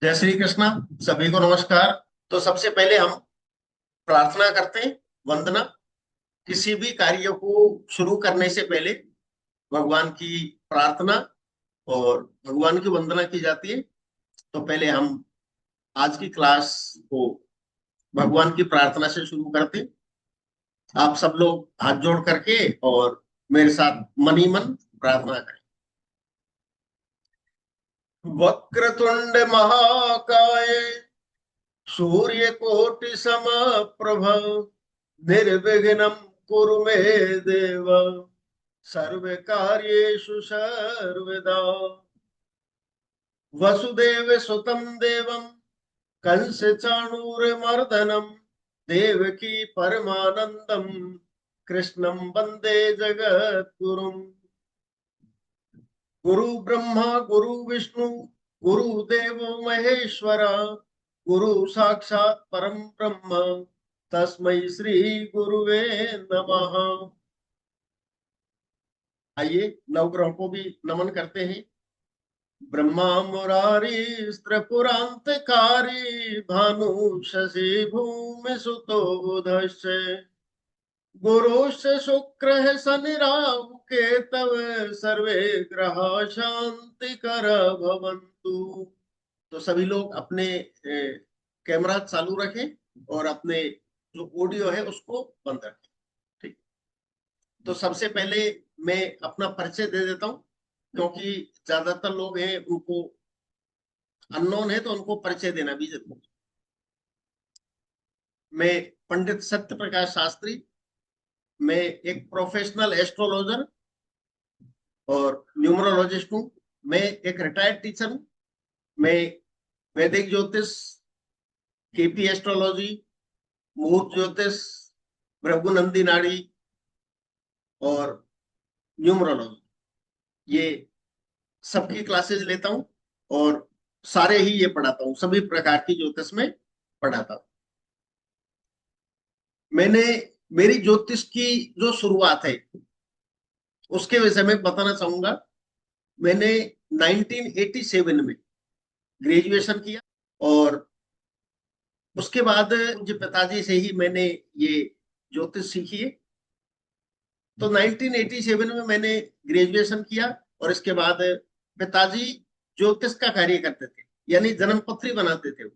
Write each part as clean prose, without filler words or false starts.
जय श्री कृष्णा। सभी को नमस्कार। तो सबसे पहले हम प्रार्थना करते हैं, वंदना। किसी भी कार्य को शुरू करने से पहले भगवान की प्रार्थना और भगवान की वंदना की जाती है। तो पहले हम आज की क्लास को भगवान की प्रार्थना से शुरू करते हैं। आप सब लोग हाथ जोड़ करके और मेरे साथ मन ही मन प्रार्थना करें। वक्रतुंड महाकाय, सूर्य कोटि समप्रभ, निर्विघ्नं कुरु मे देव, सर्वकार्येषु सर्वदा। वसुदेव सुतं देवं कंस चाणूरमर्दनं, देवकी परमानंदं कृष्णं वंदे जगद्गुरुम्। गुरु ब्रह्मा गुरु विष्णु गुरुदेवो महेश्वरा, गुरु साक्षात् परम ब्रह्म तस्मै श्री गुरुवे नमः। आइए नवग्रहों को भी नमन करते हैं। ब्रह्मा मुरारी त्रिपुरांतकारी, भानु शशि भूमि सुतो बुधश्च, गुरुश्च शुक्रः शनि राहु केतव, सर्वे ग्रह शांति कर भवन्तु। तो सभी लोग अपने कैमरा चालू रखें और अपने जो ऑडियो है उसको बंद रखें। ठीक। तो सबसे पहले मैं अपना परिचय दे देता हूं, क्योंकि ज्यादातर लोग हैं उनको अननोन है, तो उनको परिचय देना भी जरूरी है। मैं पंडित सत्य प्रकाश शास्त्री। मैं एक प्रोफेशनल एस्ट्रोलॉजर और न्यूमरोलॉजिस्ट हूँ। मैं एक रिटायर्ड टीचर हूँ। मैं वैदिक ज्योतिष, केपी एस्ट्रोलॉजी, मुहूर्त ज्योतिष, भृगुनंदी नाड़ी और न्यूमरोलॉजी, ये सबकी क्लासेस लेता हूँ और सारे ही ये पढ़ाता हूँ। सभी प्रकार की ज्योतिष में पढ़ाता हूँ। मैंने मेरी ज्योतिष की जो शुरुआत है उसके विषय में बताना चाहूंगा। मैंने 1987 में ग्रेजुएशन किया और उसके बाद मुझे पिताजी से ही मैंने ये ज्योतिष सीखी है। तो 1987 में मैंने ग्रेजुएशन किया और इसके बाद पिताजी ज्योतिष का कार्य करते थे, यानी जन्मपत्री बनाते थे।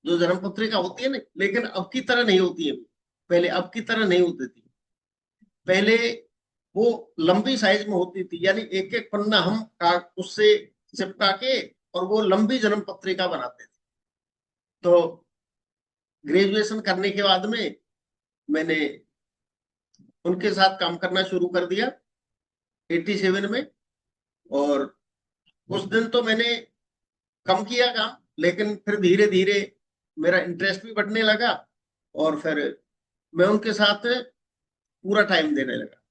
जो जन्मपत्रिका होती है ना, लेकिन अब की तरह नहीं होती है। पहले अब की तरह नहीं होती थी। पहले वो लंबी साइज में होती थी, यानी एक एक पन्ना हम उससे चिपका के और वो लंबी जन्म पत्रिका बनाते थे। तो ग्रेजुएशन करने के बाद में मैंने उनके साथ काम करना शुरू कर दिया 87 में। और उस दिन तो मैंने कम किया काम, लेकिन फिर धीरे धीरे मेरा इंटरेस्ट भी बढ़ने लगा और फिर मैं उनके साथ पूरा टाइम देने लगा।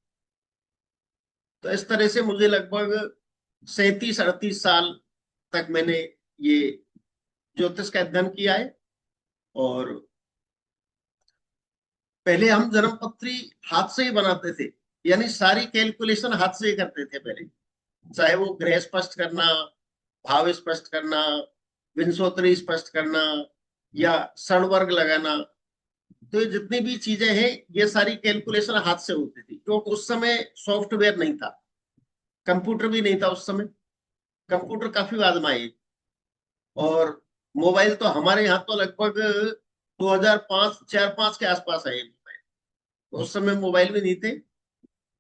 तो इस तरह से मुझे लगभग 37-38 साल तक मैंने ये ज्योतिष का अध्ययन किया है। और पहले हम जन्मपत्री हाथ से ही बनाते थे, यानी सारी कैलकुलेशन हाथ से ही करते थे पहले। चाहे वो ग्रह स्पष्ट करना, भाव स्पष्ट करना, विंशोत्तरी स्पष्ट करना या षणवर्ग लगाना, तो ये जितनी भी चीजें हैं ये सारी कैलकुलेशन हाथ से होती थी, क्योंकि उस समय सॉफ्टवेयर नहीं था, कंप्यूटर भी नहीं था उस समय। कंप्यूटर काफी बाद में आए और मोबाइल तो हमारे यहाँ तो लगभग 2005 4-5 के आसपास आए मोबाइल। तो उस समय मोबाइल भी नहीं थे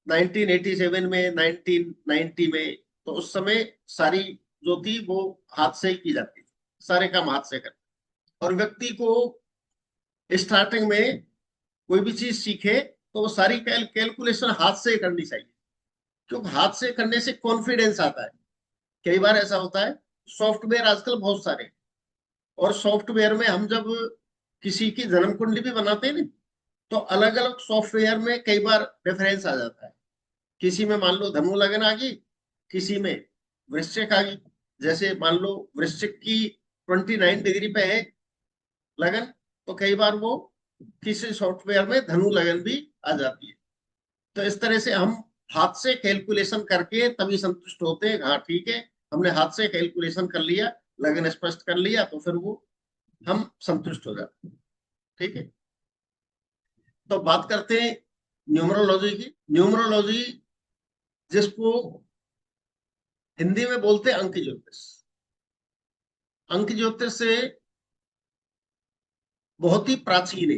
1987 में, 1990 में। तो उस समय सारी जो थी वो हाथ से ही की जाती थी, सारे काम हाथ से करते। और व्यक्ति को स्टार्टिंग में कोई भी चीज सीखे तो वो सारी कैलकुलेशन हाथ से करनी चाहिए, क्योंकि हाथ से करने से कॉन्फिडेंस आता है। कई बार ऐसा होता है, सॉफ्टवेयर आजकल बहुत सारे, और सॉफ्टवेयर में हम जब किसी की जन्म कुंडली भी बनाते हैं ना, तो अलग अलग सॉफ्टवेयर में कई बार डिफरेंस आ जाता है। किसी में मान लो धनु लगन आ गई, किसी में वृश्चिक आ गई। जैसे मान लो वृश्चिक की 29 डिग्री पे है लगन, तो कई बार वो किसी सॉफ्टवेयर में धनु लगन भी आ जाती है। तो इस तरह से हम हाथ से कैलकुलेशन करके तभी संतुष्ट होते हैं। हाँ ठीक है, हमने हाथ से कैलकुलेशन कर लिया, लगन स्पष्ट कर लिया तो फिर वो हम संतुष्ट हो जाते हैं। ठीक है, तो बात करते हैं न्यूमरोलॉजी की। न्यूमरोलॉजी जिसको हिंदी में बोलते हैं अंक ज्योतिष। अंक ज्योतिष से बहुत ही प्राचीन है।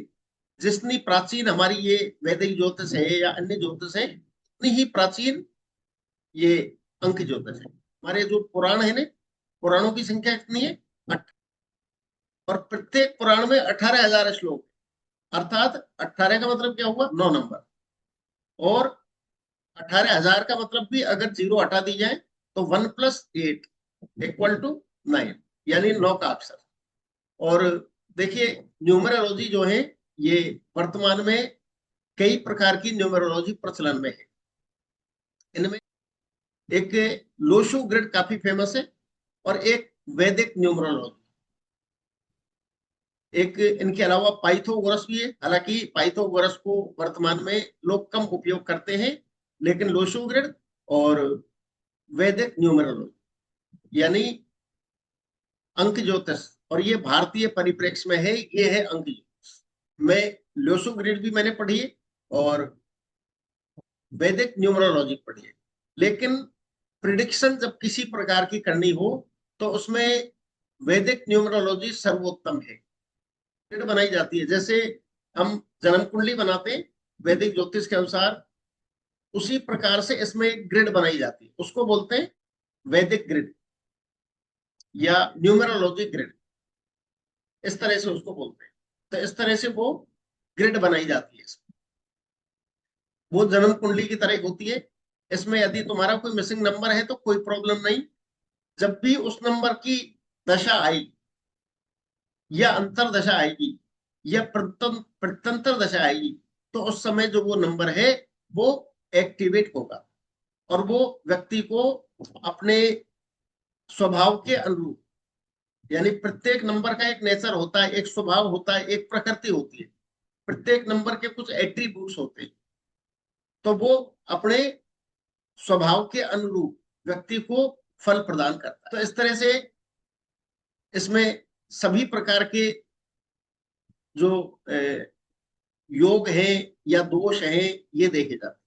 जितनी प्राचीन हमारी ये वैदिक ज्योतिष है या अन्य ज्योतिष है, उतनी ही प्राचीन ये अंक ज्योतिष है। हमारे जो पुराण है ना, पुराणों की संख्या कितनी है? 8। और प्रत्येक पुराण में 18,000 श्लोक, अर्थात 18 का मतलब क्या हुआ? 9 नंबर। और 18,000 का मतलब भी अगर जीरो हटा दी जाए तो 1+8 = 9, यानी 9 का अक्षर। और देखिए, न्यूमरोलॉजी जो है ये वर्तमान में कई प्रकार की न्यूमरोलॉजी प्रचलन में है। इनमें एक लोशो ग्रिड काफी फेमस है, और एक वैदिक न्यूमरोलॉजी, एक इनके अलावा पाइथागोरस भी है। हालांकि पाइथागोरस को वर्तमान में लोग कम उपयोग करते हैं, लेकिन लोशो ग्रिड और वैदिक न्यूमरोलॉजी यानी अंक ज्योतिष, और ये भारतीय परिप्रेक्ष्य में है, ये है अंक ज्योतिष। मैं लोशो ग्रिड भी मैंने पढ़ी है और वैदिक न्यूमरोलॉजी पढ़ी है। लेकिन प्रिडिक्शन जब किसी प्रकार की करनी हो तो उसमें वैदिक न्यूमरोलॉजी सर्वोत्तम है। ग्रिड बनाई जाती है, जैसे हम जन्म कुंडली बनाते हैं वैदिक ज्योतिष के अनुसार, उसी प्रकार से इसमें एक ग्रिड बनाई जाती है, उसको बोलते हैं वैदिक ग्रिड या न्यूमरोलॉजी ग्रिड, इस तरह से उसको बोलते हैं। तो इस तरह से वो ग्रिड बनाई जाती है। वो जन्म कुंडली की तरह होती है। इसमें यदि तुम्हारा कोई मिसिंग नंबर है तो कोई प्रॉब्लम नहीं। जब भी उस नंबर की दशा आई या अंतर दशा आएगी या प्रत्यंतर दशा आएगी, तो उस समय जो वो नंबर है वो एक्टिवेट होगा, और वो व्यक्ति को अपने स्वभाव के अनुरूप, यानी प्रत्येक नंबर का एक नेचर होता है, एक स्वभाव होता है, एक प्रकृति होती है, प्रत्येक नंबर के कुछ एट्रीब्यूट्स होते हैं, तो वो अपने स्वभाव के अनुरूप व्यक्ति को फल प्रदान करता है। तो इस तरह से इसमें सभी प्रकार के जो योग हैं या दोष हैं ये देखे जाते हैं।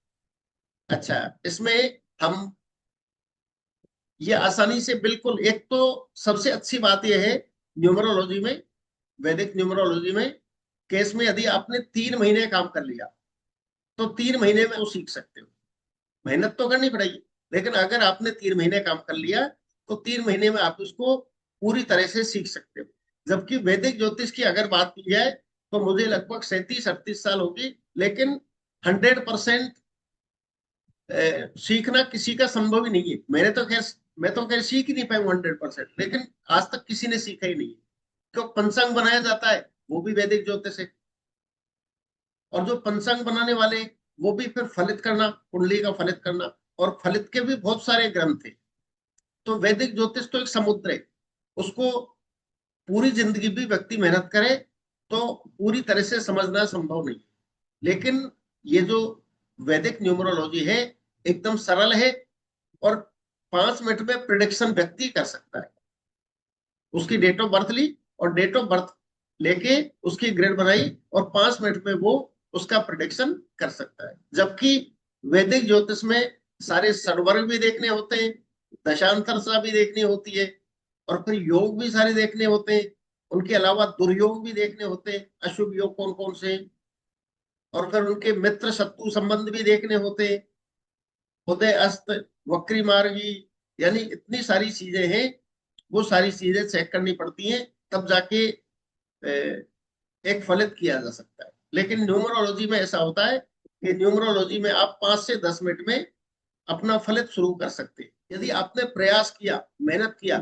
अच्छा, इसमें हम ये आसानी से बिल्कुल, एक तो सबसे अच्छी बात यह है न्यूमरोलॉजी में, वैदिक न्यूमरोलॉजी में, कि इसमें यदि आपने 3 महीने काम कर लिया तो 3 महीने में वो सीख सकते हो। मेहनत तो करनी पड़ेगी, लेकिन अगर आपने 3 महीने काम कर लिया तो 3 महीने में आप उसको पूरी तरह से सीख सकते हो। जबकि वैदिक ज्योतिष की अगर बात की जाए तो मुझे लगभग 37-38 साल होगी, लेकिन 100% सीखना किसी का संभव ही नहीं है। मैं तो खैर सीख ही नहीं पाऊँ 100%, लेकिन आज तक किसी ने सीखा ही नहीं है। क्यों? पंचांग बनाया जाता है, वो भी वैदिक ज्योतिष है। और जो पंचांग बनाने वाले, वो भी फिर फलित करना, कुंडली का फलित करना, और फलित के भी बहुत सारे ग्रंथ थे। तो वैदिक ज्योतिष तो एक समुद्र है, उसको पूरी जिंदगी भी व्यक्ति मेहनत करे तो पूरी तरह से समझना संभव नहीं। लेकिन ये जो वैदिक न्यूमरोलॉजी है एकदम सरल है, और 5 मिनट में प्रिडिक्शन व्यक्ति कर सकता है। उसकी डेट ऑफ बर्थ ली और डेट ऑफ बर्थ लेके उसकी ग्रेड बनाई, और 5 मिनट में वो उसका प्रिडिक्शन कर सकता है। जबकि वैदिक ज्योतिष में सारे षडवर्ग भी देखने होते हैं, दशांतर भी देखनी होती है, और फिर योग भी सारे देखने होते हैं। उनके अलावा दुर्योग भी देखने होते हैं, अशुभ योग कौन कौन से, और फिर उनके मित्र शत्रु संबंध भी देखने होते हैं, उदय अस्त वक्री मार्गी, यानी इतनी सारी चीजें हैं। वो सारी चीजें चेक करनी पड़ती हैं, तब जाके एक फलित किया जा सकता है। लेकिन न्यूमरोलॉजी में ऐसा होता है कि न्यूमरोलॉजी में आप 5 से 10 मिनट में अपना फलित शुरू कर सकते हैं, यदि आपने प्रयास किया, मेहनत किया।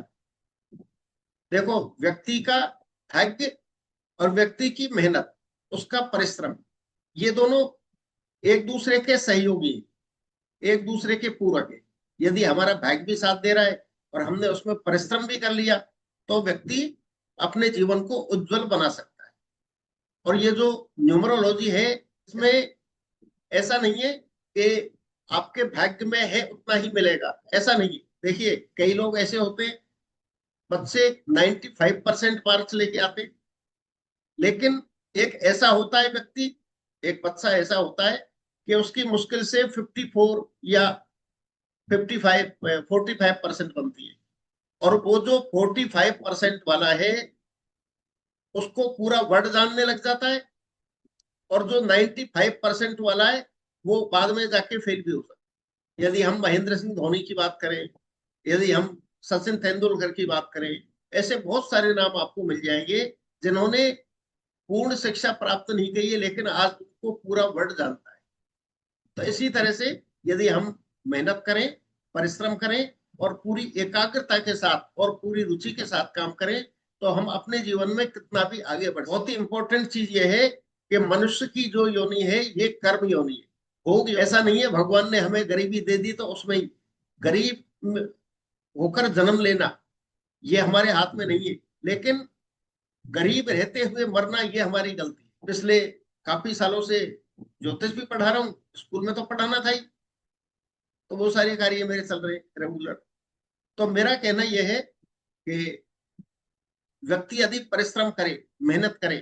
देखो, व्यक्ति का भाग्य और व्यक्ति की मेहनत, उसका परिश्रम, ये दोनों एक दूसरे के सहयोगी, एक दूसरे के पूरक है। यदि हमारा भाग्य भी साथ दे रहा है और हमने उसमें परिश्रम भी कर लिया, तो व्यक्ति अपने जीवन को उज्जवल बना सकता है। और ये जो न्यूमरोलॉजी है, इसमें ऐसा नहीं है कि आपके भाग्य में है उतना ही मिलेगा, ऐसा नहीं। देखिए, कई लोग ऐसे होते हैं बच्चे 95% मार्क्स लेके आते। लेकिन एक ऐसा होता है व्यक्ति, एक बच्चा ऐसा होता है कि उसकी मुश्किल से 54 या 55 45% बनती है, और वो जो 45% वाला है उसको पूरा वर्ड जानने लग जाता है, और जो 95% वाला है वो बाद में जाके फेल भी हो सकता है। यदि हम महेंद्र सिंह धोनी की बात करें, यदि हम सचिन तेंदुलकर की बात करें, ऐसे बहुत सारे नाम आपको मिल जाएंगे जिन्होंने पूर्ण शिक्षा प्राप्त नहीं की है लेकिन आज उनको पूरा वर्ड जानता है। तो इसी तरह से यदि हम मेहनत करें, परिश्रम करें, और पूरी एकाग्रता के साथ और पूरी रुचि के साथ काम करें, तो हम अपने जीवन में कितना भी आगे बढ़। बहुत ही इंपॉर्टेंट चीज ये है कि मनुष्य की जो योनि है ये कर्म योनि है। होगी ऐसा नहीं है भगवान ने हमें गरीबी दे दी तो उसमें ही गरीब होकर जन्म लेना ये हमारे हाथ में नहीं है, लेकिन गरीब रहते हुए मरना ये हमारी गलती है। पिछले काफी सालों से ज्योतिष भी पढ़ा रहा हूँ, स्कूल में तो पढ़ाना था ही, तो वो सारे कार्य मेरे चल रहे रेगुलर। तो मेरा कहना यह है कि व्यक्ति यदि परिश्रम करे, मेहनत करे,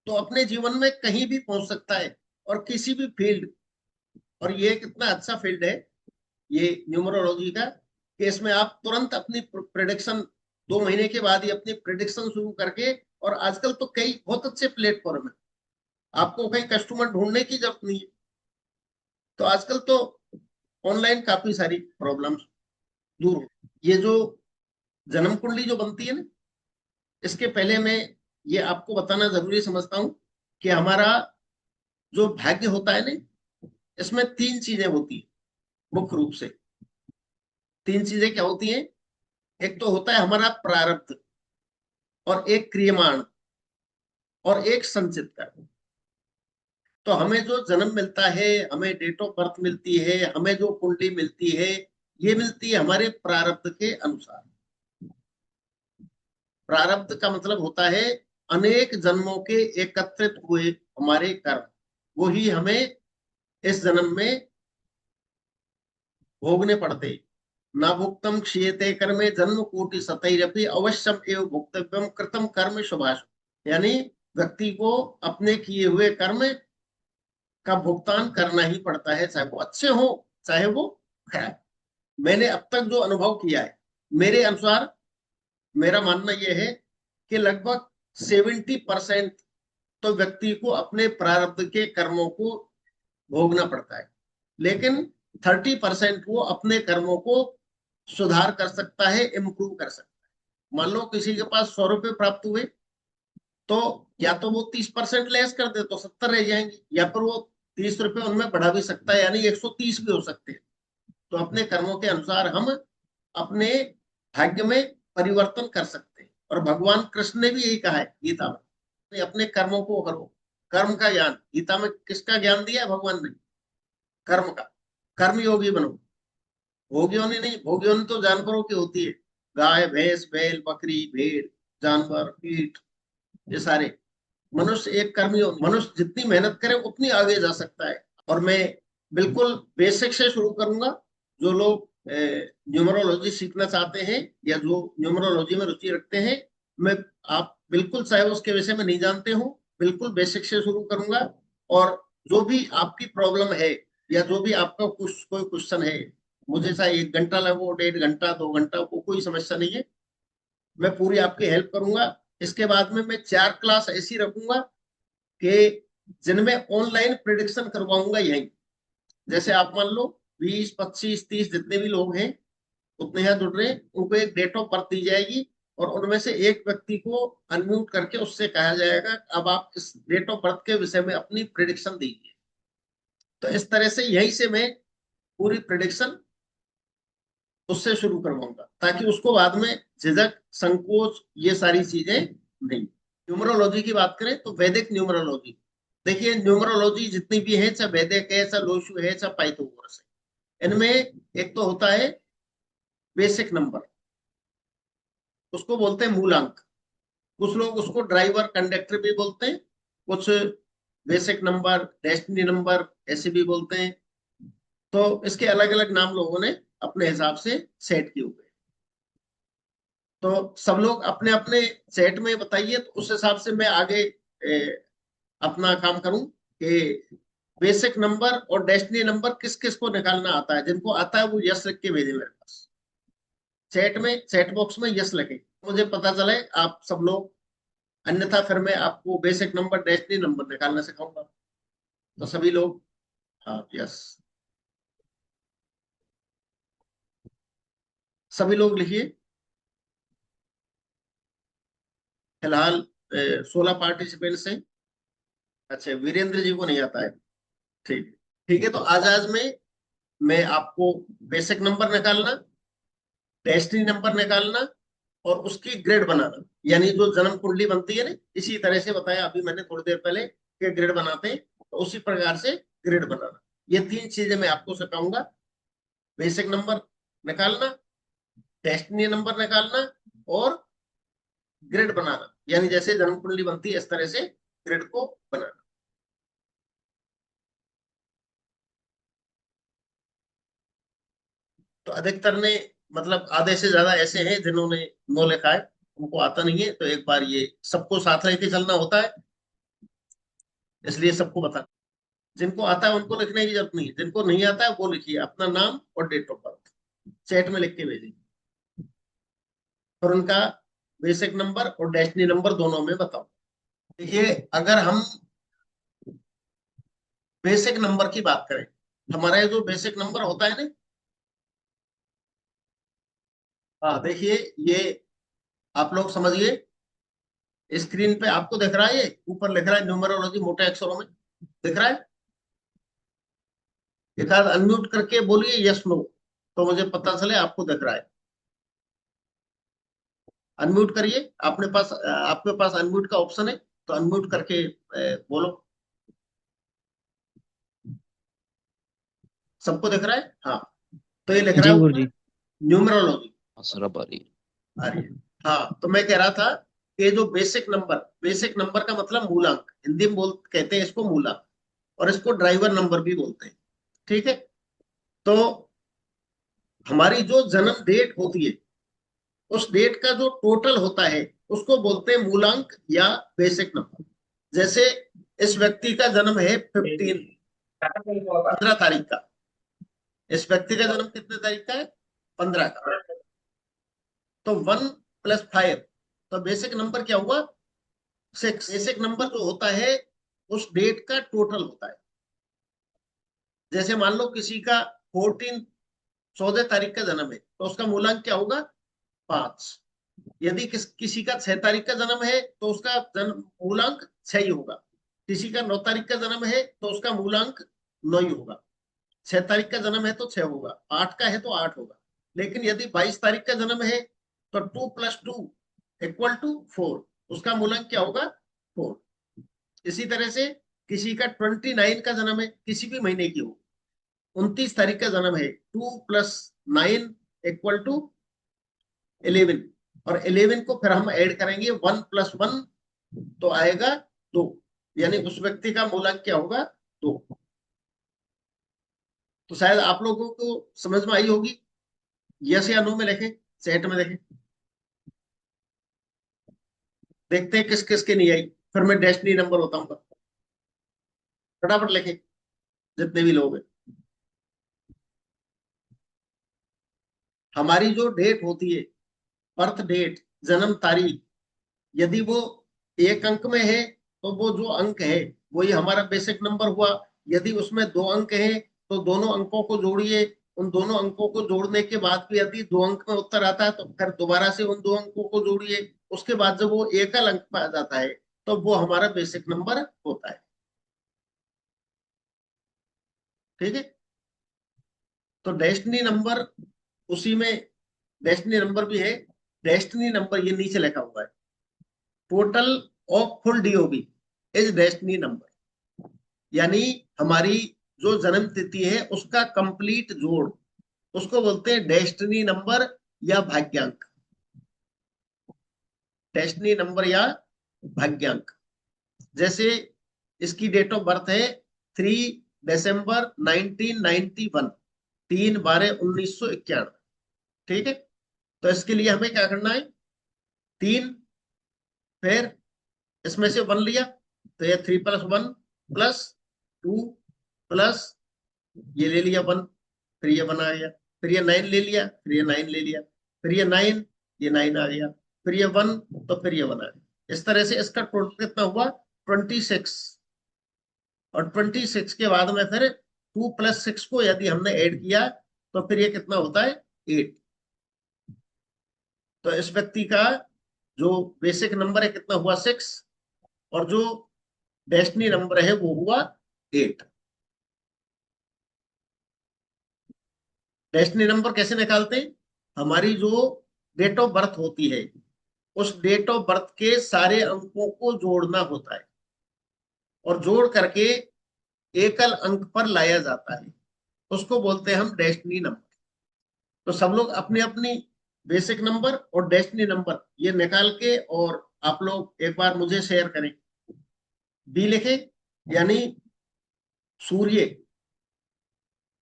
तो अपने जीवन में कहीं भी पहुंच सकता है, और किसी भी फील्ड। और ये कितना अच्छा फील्ड है ये न्यूमरोलॉजी का, कि इसमें आप तुरंत अपनी प्रिडिक्शन 2 महीने के बाद ही अपनी प्रिडिक्शन शुरू करके, और आजकल तो कई बहुत अच्छे प्लेटफॉर्म है, आपको कहीं कस्टमर ढूंढने की जरूरत नहीं है। तो आजकल तो ऑनलाइन काफी सारी प्रॉब्लम्स दूर हो। ये जो जन्म कुंडली जो बनती है ना, इसके पहले मैं ये आपको बताना जरूरी समझता हूँ कि हमारा जो भाग्य होता है ना, इसमें 3 चीजें होती है मुख्य रूप से। 3 चीजें क्या होती हैं? एक तो होता है हमारा प्रारब्ध, और एक क्रियमाण, और एक संचित कर्म। तो हमें जो जन्म मिलता है, हमें डेट ऑफ बर्थ मिलती है, हमें जो कुंडली मिलती है, ये मिलती है हमारे प्रारब्ध के अनुसार। प्रारब्ध का मतलब होता है अनेक जन्मों के एकत्रित हुए हमारे कर्म, वही हमें इस जन्म में भोगने पड़ते। ना भुक्तम क्षीयते कर्मे जन्म कोटि सतैरपि अवश्यम एवं भुक्तव्यम कृतम कर्म शुभाशु। यानी व्यक्ति को अपने किए हुए कर्म का भुगतान करना ही पड़ता है, चाहे वो अच्छे हो चाहे वो खराब। मैंने अब तक जो अनुभव किया है, मेरे अनुसार मेरा मानना यह है कि लगभग 70% तो व्यक्ति को अपने प्रारब्ध के कर्मों को भोगना पड़ता है, लेकिन 30% वो अपने कर्मों को सुधार कर सकता है, इम्प्रूव कर सकता है। मान लो किसी के पास 100 रुपए प्राप्त हुए, तो या तो वो 30% लेस कर दे तो 70 रह जाएंगे, या फिर वो 30 रुपए उनमें बढ़ा भी सकता है, यानी 130 भी हो सकते हैं। तो अपने कर्मों के अनुसार हम अपने भाग्य में परिवर्तन कर सकते हैं। और भगवान कृष्ण ने भी यही कहा है गीता में, अपने कर्मों को करो। कर्म का ज्ञान गीता में किसका ज्ञान दिया है भगवान ने? कर्म का। कर्म योगी बनो। भोग योनि नहीं, भोग योनि तो जानवरों की होती है, गाय भैंस बैल बकरी भेड़ जानवर कीट, ये सारे। मनुष्य एक कर्मी हो, मनुष्य जितनी मेहनत करे उतनी आगे जा सकता है। और मैं बिल्कुल बेसिक से शुरू करूंगा। जो लोग न्यूमरोलॉजी सीखना चाहते हैं या जो न्यूमरोलॉजी में रुचि रखते हैं, मैं आप बिल्कुल चाहे उसके विषय में नहीं जानते हो, बिल्कुल बेसिक से शुरू करूंगा। और जो भी आपकी प्रॉब्लम है या जो भी आपका कुछ कोई क्वेश्चन है, मुझे चाहे 1 घंटा लगो 1.5 घंटा 2 घंटा, वो कोई समस्या नहीं है, मैं पूरी आपकी हेल्प करूंगा। इसके बाद में मैं 4 क्लास ऐसी रखूंगा कि जिनमें ऑनलाइन प्रिडिक्शन करवाऊंगा यहीं। जैसे आप मान लो 20 25 30 जितने भी लोग हैं उतने यहाँ जुड़ रहे हैं, उनको एक डेट ऑफ बर्थ दी जाएगी, और उनमें से एक व्यक्ति को अनम्यूट करके उससे कहा जाएगा अब आप इस डेट ऑफ बर्थ के विषय में अपनी प्रिडिक्शन दीजिए। तो इस तरह से यहीं से मैं पूरी प्रिडिक्शन उससे शुरू करवाऊंगा, ताकि उसको बाद में झिझक संकोच ये सारी चीजें नहीं। न्यूमरोलॉजी की बात करें तो वैदिक न्यूमरोलॉजी, देखिए न्यूमरोलॉजी जितनी भी है, चाहे वैदिक है चाहे लोशु है चाहे पाइथागोरस है, इनमें एक तो होता है बेसिक नंबर, उसको बोलते हैं मूलांक। कुछ लोग उसको ड्राइवर कंडक्टर भी बोलते हैं, कुछ बेसिक नंबर डेस्टिनी नंबर ऐसे भी बोलते हैं। तो इसके अलग अलग नाम लोगों ने अपने हिसाब से सेट किए हुए हैं। तो सब लोग अपने अपने चैट में बताइए, तो उस हिसाब से मैं आगे अपना काम करूं कि बेसिक नंबर और डेस्टिनी नंबर किस किस को निकालना आता है। जिनको आता है वो यस लिख के भेजे मेरे पास, चैट में, चैट बॉक्स में यस लिखे, मुझे पता चले आप सब लोग। अन्यथा फिर मैं आपको बेसिक नंबर डेस्टिनी नंबर निकालना सिखाऊंगा। तो सभी लोग, हाँ यस, सभी लोग लिखिए। फिलहाल 16 पार्टिसिपेंट्स हैं। अच्छा, वीरेंद्र जी को नहीं आता है। ठीक, ठीक है। तो आज आज में मैं आपको बेसिक नंबर निकालना, डेस्टिनी नंबर निकालना और उसकी ग्रेड बनाना, यानी जो जन्म कुंडली बनती है ना, इसी तरह से बताया अभी मैंने थोड़ी देर पहले कि ग्रेड बनाते हैं, तो उसी प्रकार से ग्रेड बनाना। ये तीन चीजें मैं आपको सिखाऊंगा। बेसिक नंबर निकालना, डेस्टिनी नंबर निकालना और ग्रेड बनाना, यानी जैसे जन्म कुंडली बनती है इस तरह से ग्रेड को बनाना। तो अधिकतर ने, मतलब आधे से ज्यादा ऐसे हैं जिन्होंने नो लिखा है, उनको आता नहीं है। तो एक बार ये सबको साथ लेके चलना होता है, इसलिए सबको बता। जिनको आता है उनको लिखने की जरूरत नहीं है, जिनको नहीं आता है वो लिखिए अपना नाम और डेट ऑफ बर्थ, चैट में लिख के भेजिए। और उनका बेसिक नंबर और डेस्टिनी नंबर दोनों में बताओ। देखिए, अगर हम बेसिक नंबर की बात करें, हमारा ये जो बेसिक नंबर होता है ना, हाँ देखिए, ये आप लोग समझिए, स्क्रीन पे आपको दिख रहा है, ये ऊपर लिख रहा है न्यूमरोलॉजी मोटे अक्षरों में दिख रहा है। एक आध अनम्यूट करके बोलिए यस नो, तो मुझे पता चले आपको दिख रहा है। अनम्यूट करिए, आपके पास अनम्यूट का ऑप्शन है, तो अनम्यूट करके बोलो। सबको दिख रहा है? हाँ। तो ये लिख रहा जी है ऊपर गुरुजी। न्यूमरोलॉजी। असरफ अली। आ रही है। हाँ, तो मैं कह रहा था कि जो बेसिक नंबर का मतलब मूलांक, हिंदी में बोल कहते हैं इसको मूलांक, और इसको ड्राइवर नंबर भी बोलते हैं। ठीक है। तो हमारी जो जन्म डेट होती है, उस डेट का जो टोटल होता है उसको बोलते हैं मूलांक या बेसिक नंबर। जैसे इस व्यक्ति का जन्म है 15 तारीख का। इस व्यक्ति का जन्म कितने तारीख का है? 15 का। तो 1 + 5, तो बेसिक नंबर क्या हुआ? 6। बेसिक नंबर जो होता है उस डेट का टोटल होता है। जैसे मान लो किसी का 14 तारीख का जन्म है, तो उसका मूलांक क्या होगा? 5। यदि किसी का 6 तारीख का जन्म है, तो उसका जन्म मूलांक 6 ही होगा। किसी का 9 तारीख का जन्म है, तो उसका मूलांक 9 ही होगा। 6 तारीख का जन्म है तो 6 होगा, 8 का है तो 8 होगा। लेकिन यदि 22 तारीख का जन्म है, तो 2 + 2 = 4, उसका मूलांक क्या होगा? 4। इसी तरह से किसी का 29 का जन्म है, किसी भी महीने की हो, 29 तारीख का जन्म है, 2 + 9 = 11, और 11 को फिर हम ऐड करेंगे 1 + 1, तो आएगा 2। यानी उस व्यक्ति का मूलांक क्या होगा? 2। तो शायद आप लोगों को समझ में आई होगी। यस या नो में लिखें, चैट में देखें, देखते हैं किस किस की नहीं आई। फिर मैं डेस्टिनी नंबर बताऊंगा। फटाफट लिखें, जितने भी लोग हैं। हमारी जो डेट होती है, बर्थ डेट, जन्म तारीख, यदि वो एक अंक में है, तो वो जो अंक है वही हमारा बेसिक नंबर हुआ। यदि उसमें 2 अंक हैं, तो दोनों अंकों को जोड़िए। उन दोनों अंकों को जोड़ने के बाद भी यदि 2 अंक में उत्तर आता है, तो फिर दोबारा से उन 2 अंकों को जोड़िए। उसके बाद जब वो एकल अंक पे आ जाता है, तो वो हमारा बेसिक नंबर होता है। ठीक है। तो डेस्टिनी नंबर उसी में, डेस्टिनी नंबर भी है। डेस्टिनी नंबर ये नीचे लिखा हुआ है, total of full DOB is destiny number. यानी हमारी जो जन्म तिथि है उसका कंप्लीट जोड़, उसको बोलते हैं डेस्टिनी नंबर या भाग्यांक। डेस्टिनी नंबर या भाग्यांक। जैसे इसकी डेट ऑफ बर्थ है 3 दिसंबर 1991, 3/12/1991। ठीक है। तो इसके लिए हमें क्या करना है? 3, फिर इसमें से 1 लिया तो ये 3+1 +2 प्लस ये ले लिया 1, फिर ये 1 आ गया, फिर ये 9 ले लिया, फिर ये 9 ले लिया, फिर ये 9, ये 9 आ गया, फिर ये 1, तो फिर ये 1 आ गया। इस तरह से इसका टोटल कितना हुआ? 26। और 26 के बाद में फिर 2 + 6 को यदि हमने ऐड किया तो फिर ये कितना होता है? 8। तो इस व्यक्ति का जो बेसिक नंबर है कितना हुआ? 6, और जो डेस्टिनी नंबर है वो हुआ 8। डेस्टिनी नंबर कैसे निकालते हैं? हमारी जो डेट ऑफ बर्थ होती है उस डेट ऑफ बर्थ के सारे अंकों को जोड़ना होता है, और जोड़ करके एकल अंक पर लाया जाता है, उसको बोलते हैं हम डेस्टिनी नंबर। तो सब लोग अपनी अपनी बेसिक नंबर और डेस्टिनी नंबर ये निकाल के और आप लोग एक बार मुझे शेयर करें। बी लिखे, यानी सूर्य।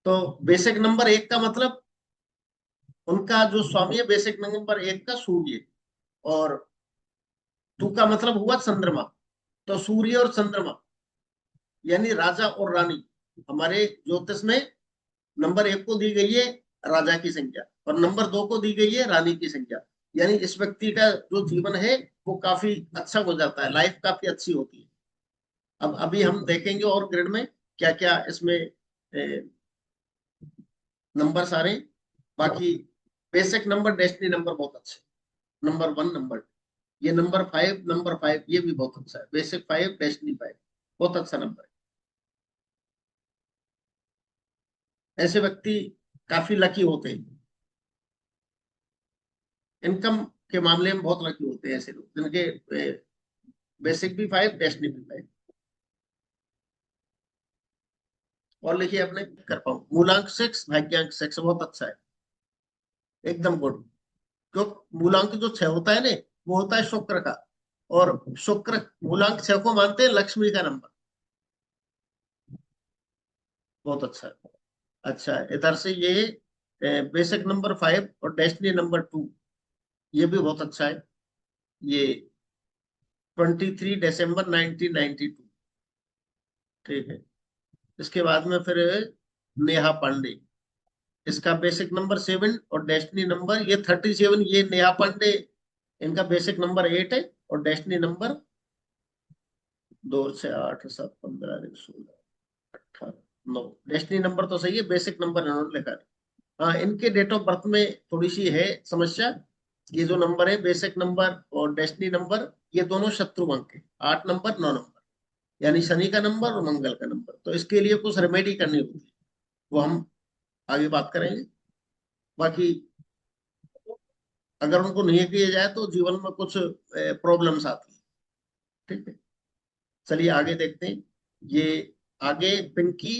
तो बेसिक नंबर 1 का मतलब उनका जो स्वामी है, बेसिक नंबर 1 का सूर्य, और 2 का मतलब हुआ चंद्रमा। तो सूर्य और चंद्रमा यानी राजा और रानी, हमारे ज्योतिष में नंबर 1 को दी गई है राजा की संख्या, और नंबर 2 को दी गई है रानी की संख्या। यानी इस व्यक्ति का जो जीवन है वो काफी अच्छा हो जाता है, लाइफ काफी अच्छी होती है। अब अभी हम देखेंगे और ग्रेड में क्या क्या इसमें नंबर आ रहे हैं। बाकी बेसिक नंबर, डेस्टिनी नंबर बहुत अच्छे, नंबर 1, नंबर 2, ये नंबर 5 ये भी बहुत अच्छा है। बेसिक 5, डेस्टिनी 5 बहुत अच्छा नंबर है। ऐसे व्यक्ति काफी लकी होते हैं, इनकम के मामले में बहुत लकी होते हैं ऐसे लोग जिनके बेसिक भी 5, डेस्टिनी भी 5। और लिखिए अपने कर पाऊँ, मूलांक 6, भाग्यांक 6 बहुत अच्छा है, एकदम गुड। क्यों? मूलांक जो 6 होता है ना, वो होता है शुक्र का, और शुक्र मूलांक 6 को मानते हैं लक्ष्मी का नंबर। बहुत अच्छा है। अच्छा, इधर से ये बेसिक नंबर 5 और डेस्टिनी नंबर 2 ये भी बहुत अच्छा है। ये 23 दिसंबर 1992, ठीक है। इसके बाद में फिर नेहा पांडे, इसका बेसिक नंबर 7 और डेस्टिनी नंबर ये 37। ये नेहा पांडे, इनका बेसिक नंबर 8 है और डेस्टिनी नंबर 2 से 8, 7, 15, 16, 18, 9। डेस्टिनी नंबर तो सही है, बेसिक नंबर इन्होंने लिखा है। हाँ, इनके डेट ऑफ बर्थ में थोड़ी सी है समस्या। ये जो नंबर है बेसिक नंबर और डेस्टिनी नंबर, ये दोनों शत्रु अंक है, 8 नंबर 9 नंबर, यानी शनि का नंबर और मंगल का नंबर। तो इसके लिए कुछ रेमेडी करनी होती है, वो हम आगे बात करेंगे। बाकी अगर उनको नहीं किया जाए तो जीवन में कुछ प्रॉब्लम्स आती है, ठीक है। चलिए आगे देखते हैं। ये आगे पिंकी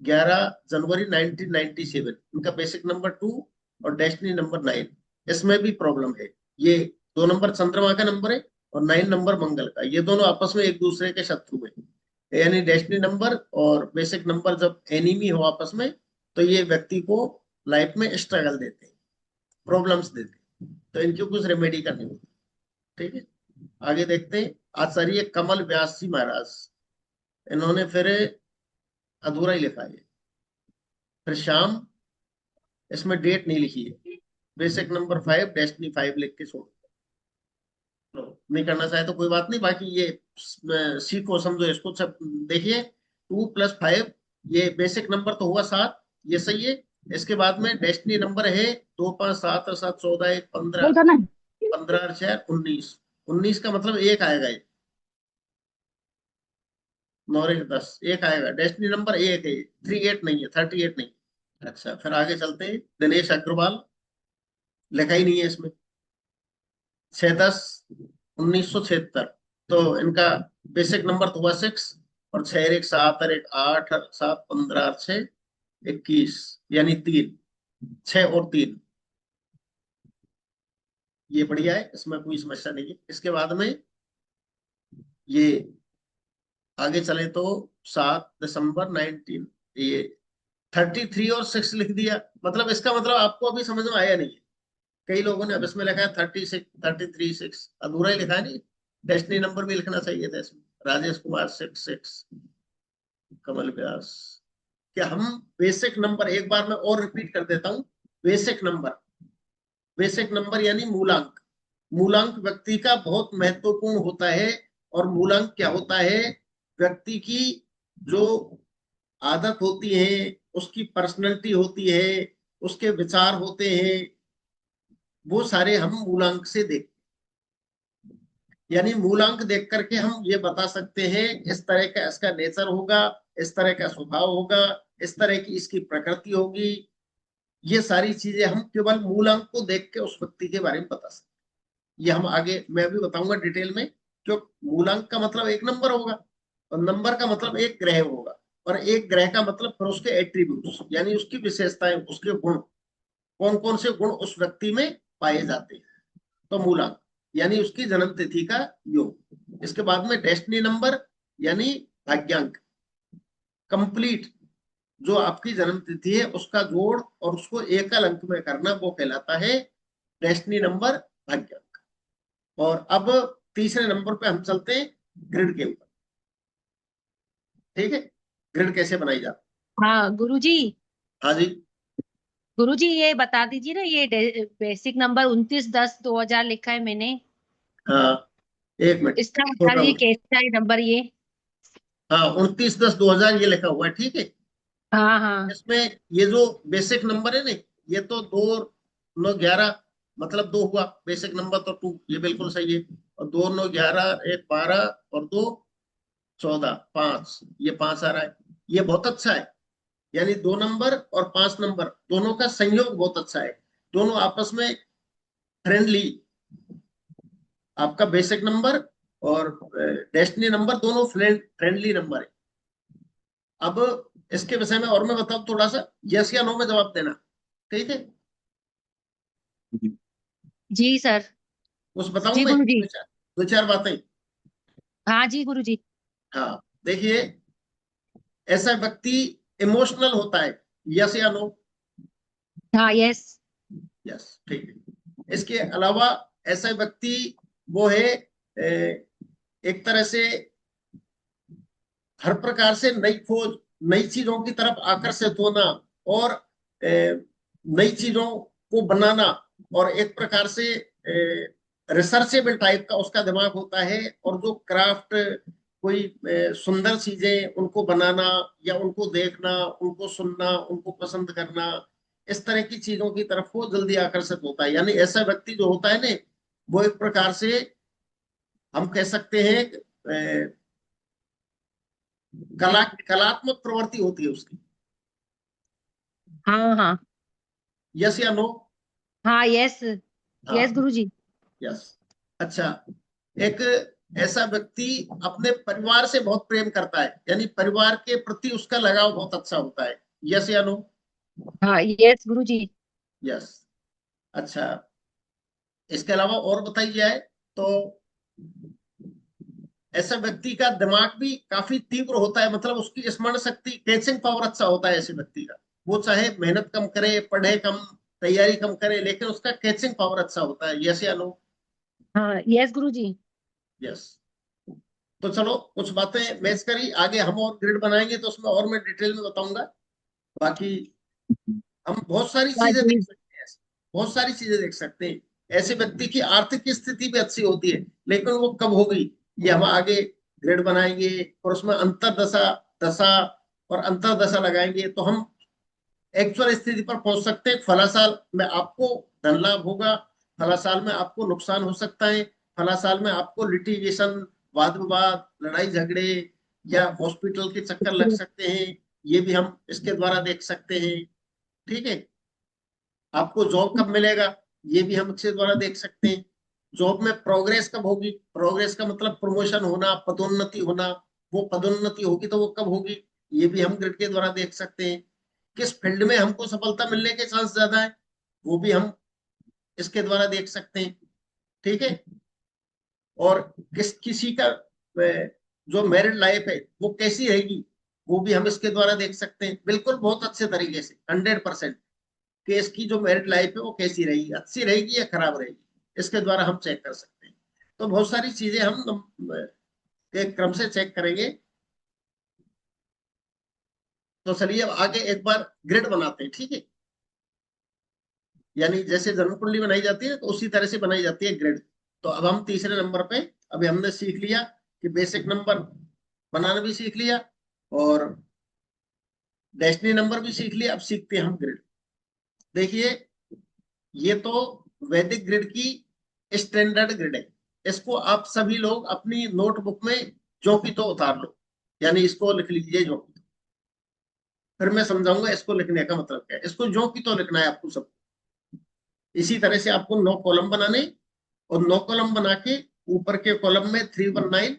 11 जनवरी 1997, इनका बेसिक नंबर 2 और डेस्टिनी नंबर 9। इसमें भी प्रॉब्लम है। ये 2 नंबर चंद्रमा का नंबर है और 9 नंबर मंगल का, ये दोनों आपस में एक दूसरे के शत्रु हैं। यानी डेस्टिनी नंबर और बेसिक नंबर जब एनिमी हो आपस में, तो ये व्यक्ति को लाइफ में स्ट्रगल देते हैं, प्रॉब्लम्स देते हैं। तो इनकी कुछ रेमेडी करनी होती है, ठीक है। आगे देखते हैं। आचार्य कमल व्यास जी महाराज, इन्होंने फिर अधूरा ही लिखा है। फिर शाम, इसमें डेट नहीं लिखी है। बेसिक नंबर 5, डेस्टिनी 5 लिख के छोड़ दो। नहीं करना चाहे तो कोई बात नहीं। बाकी ये सीखो समझो इसको सब। देखिए 2 + 5, ये बेसिक नंबर तो हुआ 7, ये सही है। इसके बाद में डेस्टिनी नंबर है 2, 5, 7 और 7, 14, 1, 15, नहीं करना। 15 और 6, 19। 19 का मतलब एक आएगा ये, 9 और 1, 10, एक आएगा। डेस्टिनी नंबर एक है, 38 नहीं है, 38 नहीं। अच्छा, फिर आगे चलते हैं। दिनेश अग्रवाल, लिखा ही नहीं है इसमें। 6/10/1976, तो इनका बेसिक नंबर तो हुआ 6, और 6 और 1, 7 और 1, 8 और 7, 15 और 6, 21, यानी 3, 6 और 3। ये बढ़िया है, इसमें कोई समस्या नहीं है। इसके बाद में ये आगे चले तो 7 दिसंबर 19, ये 33 और 6 लिख दिया। मतलब इसका मतलब आपको अभी समझ में आया नहीं है कई लोगों ने अब इसमें लिखा है 36, 33, 6, अधूरा ही लिखा है। नहीं, डेस्टिनी नंबर भी लिखना चाहिए था इसमें। राजेश कुमार 6, कमल व्यास। क्या हम बेसिक नंबर, एक बार मैं और रिपीट कर देता हूं। बेसिक नंबर, बेसिक नंबर यानी मूलांक। मूलांक व्यक्ति का बहुत महत्वपूर्ण होता है। और मूलांक क्या होता है? व्यक्ति की जो आदत होती है, उसकी पर्सनैलिटी होती है, उसके विचार होते हैं, वो सारे हम मूलांक से देख, यानी मूलांक देख करके हम ये बता सकते हैं इस तरह का इसका नेचर होगा, इस तरह का स्वभाव होगा, इस तरह की इसकी प्रकृति होगी। ये सारी चीजें हम केवल मूलांक को देख के उस व्यक्ति के बारे में बता सकते हैं। ये हम आगे मैं भी बताऊंगा डिटेल में। जो मूलांक का मतलब एक नंबर होगा, और नंबर का मतलब एक ग्रह होगा, और एक ग्रह का मतलब फिर उसके एट्रीब्यूट्स यानी उसकी विशेषताएं, उसके गुण, कौन कौन से गुण उस व्यक्ति में पाए जाते हैं। तो मूलांक यानी उसकी जन्म तिथि का योग। इसके बाद में डेस्टिनी नंबर यानी भाग्यांक। कंप्लीट जो आपकी जन्म तिथि है उसका जोड़ और उसको एकल अंक में करना, वो कहलाता है डेस्टिनी नंबर, भाग्यांक। और अब तीसरे नंबर पे हम चलते हैं ग्रिड के ऊपर। ठीक है, ग्रिड कैसे बनाई जाती हाँ गुरुजी। है? हाँ जी। गुरुजी ये बता दीजिए ना, ये बेसिक नंबर 29-10-2000 लिखा है मैंने। हाँ, एक मिनट इसका बोल बता रहा दीजिए हूँ। कैसा है नंबर ये। हाँ, 29, 10, 2000 ये लिखा हुआ है, ठीक है। हाँ हाँ। इसमें ये जो बेसिक नंबर है ना, ये तो 2, 9, 11, मतलब 2 हुआ बेसिक नंबर, तो 2 ये बिल्कुल सही है। और 2, 9, 11, 1, 12, और 2, 14, 5, ये 5 आ रहा है। ये बहुत अच्छा है। यानी 2 नंबर और 5 नंबर दोनों का संयोग बहुत अच्छा है। दोनों आपस में फ्रेंडली, आपका बेसिक नंबर और डेस्टिनी नंबर दोनों फ्रेंडली नंबर है। अब इसके विषय में और मैं बताऊं थोड़ा सा, यस या नो में जवाब देना, ठीक है? जी सर। कुछ बताऊं जी मैं, गुरुजी। दो चार बातें। हाँ जी गुरुजी। हाँ, देखिए, ऐसा व्यक्ति इमोशनल होता है, यस या नो? हाँ यस। यस, ठीक है। इसके अलावा ऐसा व्यक्ति वो है, एक तरह से हर प्रकार से नई खोज, नई चीजों की तरफ आकर्षित होना, और नई चीजों को बनाना, और एक प्रकार से रिसर्चेबल टाइप का उसका दिमाग होता है। और जो क्राफ्ट, कोई सुंदर चीजें उनको बनाना, या उनको देखना, उनको सुनना, उनको पसंद करना, इस तरह की चीजों की तरफ वो जल्दी आकर्षित होता है। यानी ऐसा व्यक्ति जो होता है ना, वो एक प्रकार से हम कह सकते हैं कलात्मक प्रवृत्ति होती है उसकी। हाँ हाँ। यस या नो? हाँ यस। यस हाँ, गुरुजी। यस। अच्छा, एक ऐसा व्यक्ति अपने परिवार से बहुत प्रेम करता है, यानी परिवार के प्रति उसका लगाव बहुत अच्छा होता है। यस या नो? हाँ यस गुरुजी। यस। अच्छा, इसके अलावा और बताइए जाए तो ऐसा व्यक्ति का दिमाग भी काफी तीव्र होता है, मतलब उसकी स्मरण शक्ति, कैचिंग पावर अच्छा होता है ऐसे व्यक्ति का। वो चाहे मेहनत कम करे, पढ़े कम, तैयारी कम करे, लेकिन उसका कैचिंग पावर अच्छा होता है। यस या नो? हाँ यस गुरुजी। यस। तो चलो, कुछ बातें मैच करी, आगे हम और ग्रिड बनाएंगे तो उसमें और मैं डिटेल में बताऊंगा। बाकी हम बहुत सारी हाँ चीजें देख जी। सकते हैं, बहुत सारी चीजें देख सकते हैं। ऐसे व्यक्ति की आर्थिक स्थिति भी अच्छी होती है, लेकिन वो कब होगी, ये हम आगे ग्रेड बनाएंगे, और उसमें अंतरदशा, दशा और अंतरदशा लगाएंगे तो हम एक्चुअल स्थिति पर पहुंच सकते हैं। फला साल में आपको धन लाभ होगा, फला साल में आपको नुकसान हो सकता है, फला साल में आपको लिटिगेशन, वाद विवाद, लड़ाई झगड़े, या हॉस्पिटल के चक्कर लग सकते हैं। ये भी हम इसके द्वारा देख सकते हैं, ठीक है? आपको जॉब कब मिलेगा, ये भी हम इसके द्वारा देख सकते हैं। जॉब में प्रोग्रेस कब होगी, प्रोग्रेस का मतलब प्रमोशन होना, पदोन्नति होना, वो पदोन्नति होगी तो वो कब होगी, ये भी हम ग्रिड के द्वारा देख सकते हैं। किस फील्ड में हमको सफलता मिलने के चांस ज्यादा है, वो भी हम इसके द्वारा देख सकते हैं, ठीक है? और किसी का जो मैरिड लाइफ है वो कैसी रहेगी, वो भी हम इसके द्वारा देख सकते हैं, बिल्कुल बहुत अच्छे तरीके से, 100%। कि इसकी जो मैरिड लाइफ है वो कैसी रहेगी, अच्छी रहेगी या खराब रहेगी, इसके द्वारा हम चेक कर सकते हैं। तो बहुत सारी चीजें हम के क्रम से चेक करेंगे। तो चलिए अब आगे एक बार ग्रिड बनाते हैं, ठीक है। यानी जैसे जन्म कुंडली बनाई जाती है तो उसी तरह से बनाई जाती है ग्रिड। तो अब हम तीसरे नंबर पे, अभी हमने सीख लिया कि बेसिक नंबर बनाना भी सीख लिया और डेस्टिनी नंबर भी सीख लिया। अब सीखते हैं हम ग्रिड। देखिए, ये तो वैदिक ग्रिड की स्टैंडर्ड ग्रिड है। इसको आप सभी लोग अपनी नोटबुक में जो की तो उतार लो, यानी इसको लिख लीजिए जो की तो। फिर मैं समझाऊंगा इसको लिखने का मतलब क्या है। इसको जो की तो लिखना है आपको सब। इसी तरह से आपको 9 कॉलम बनाने, और 9 कॉलम बना के ऊपर के कॉलम में 319,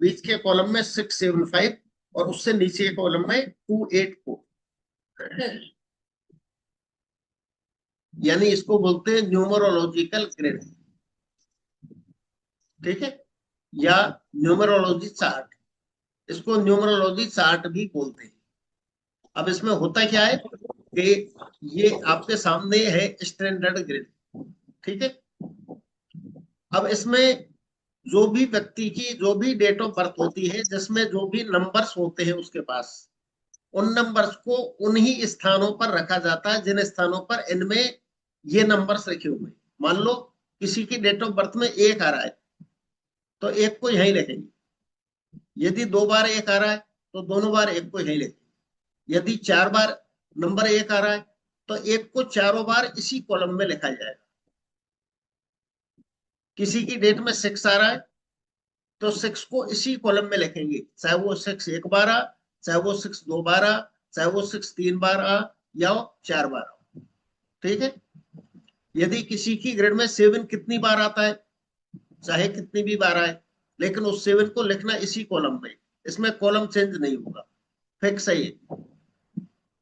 बीच के कॉलम में 675, और उससे नीचे के कॉलम में 284। यानी इसको बोलते हैं न्यूमरोलॉजिकल ग्रिड, ठीक है, या न्यूमरोलॉजी चार्ट। इसको न्यूमरोलॉजी चार्ट भी बोलते हैं। अब इसमें होता क्या है कि ये आपके सामने है स्टैंडर्ड ग्रिड, ठीक है। अब इसमें जो भी व्यक्ति की जो भी डेट ऑफ बर्थ होती है, जिसमें जो भी नंबर्स होते हैं उसके पास, उन नंबर्स को उन्हीं स्थानों पर रखा जाता है जिन स्थानों पर इनमें ये नंबर्स लिखे हुए हैं। मान लो किसी की डेट ऑफ बर्थ में 1 आ रहा है तो 1 को यहीं लिखेंगे। यदि 2 बार 1 आ रहा है तो दोनों बार 1 को यहीं लिखेंगे। यदि 4 बार नंबर 1 आ रहा है तो 1 को चारों बार इसी कॉलम में लिखा जाएगा। किसी की डेट में 6 आ रहा है तो 6 को इसी कॉलम में लिखेंगे, चाहे वो 6 1 बार आ, चाहे वो 6 2 बार आ, चाहे वो 6 3 बार आ, या वो 4 बार आ, ठीक है। यदि किसी की ग्रेड में 7 कितनी बार आता है, चाहे कितनी भी बार आए, लेकिन उस 7 को लिखना इसी कॉलम में। इसमें कॉलम चेंज नहीं होगा, फिक्स है ये।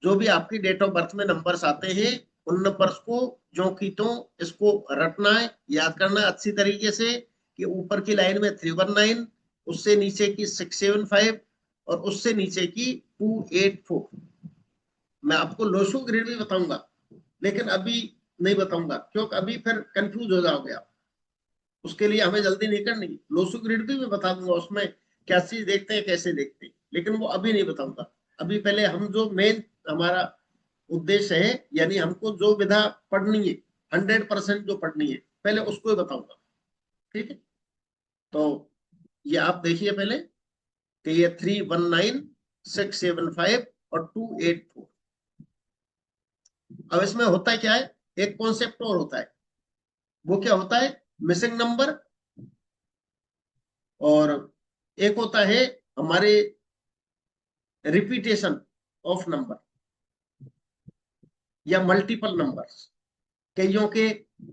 जो भी आपकी डेट ऑफ बर्थ में नंबर्स आते हैं, उन नंबर्स को जो की तो इसको रटना है, याद करना है अच्छी तरीके से कि ऊपर की लाइन में 319, उससे नीचे की 675, और उससे नीचे की 284। मैं आपको लोशो ग्रेड भी बताऊंगा, लेकिन अभी नहीं बताऊंगा क्योंकि अभी फिर कंफ्यूज हो जाओगे आप। उसके लिए हमें जल्दी नहीं करनी। लोसु ग्रिड भी मैं बता दूंगा, उसमें क्या चीज देखते हैं कैसे देखते हैं, लेकिन वो अभी नहीं बताऊंगा। अभी पहले हम जो मेन हमारा उद्देश्य है, यानी हमको जो विधा पढ़नी है, 100% जो पढ़नी है, पहले उसको ही बताऊंगा, ठीक है। तो ये आप देखिए पहले कि ये 319, 675 और 284। अब इसमें होता क्या है, एक कॉन्सेप्ट और होता है। वो क्या होता है, मिसिंग नंबर, और एक होता है हमारे रिपीटेशन ऑफ नंबर या मल्टीपल नंबर्स। कईयों के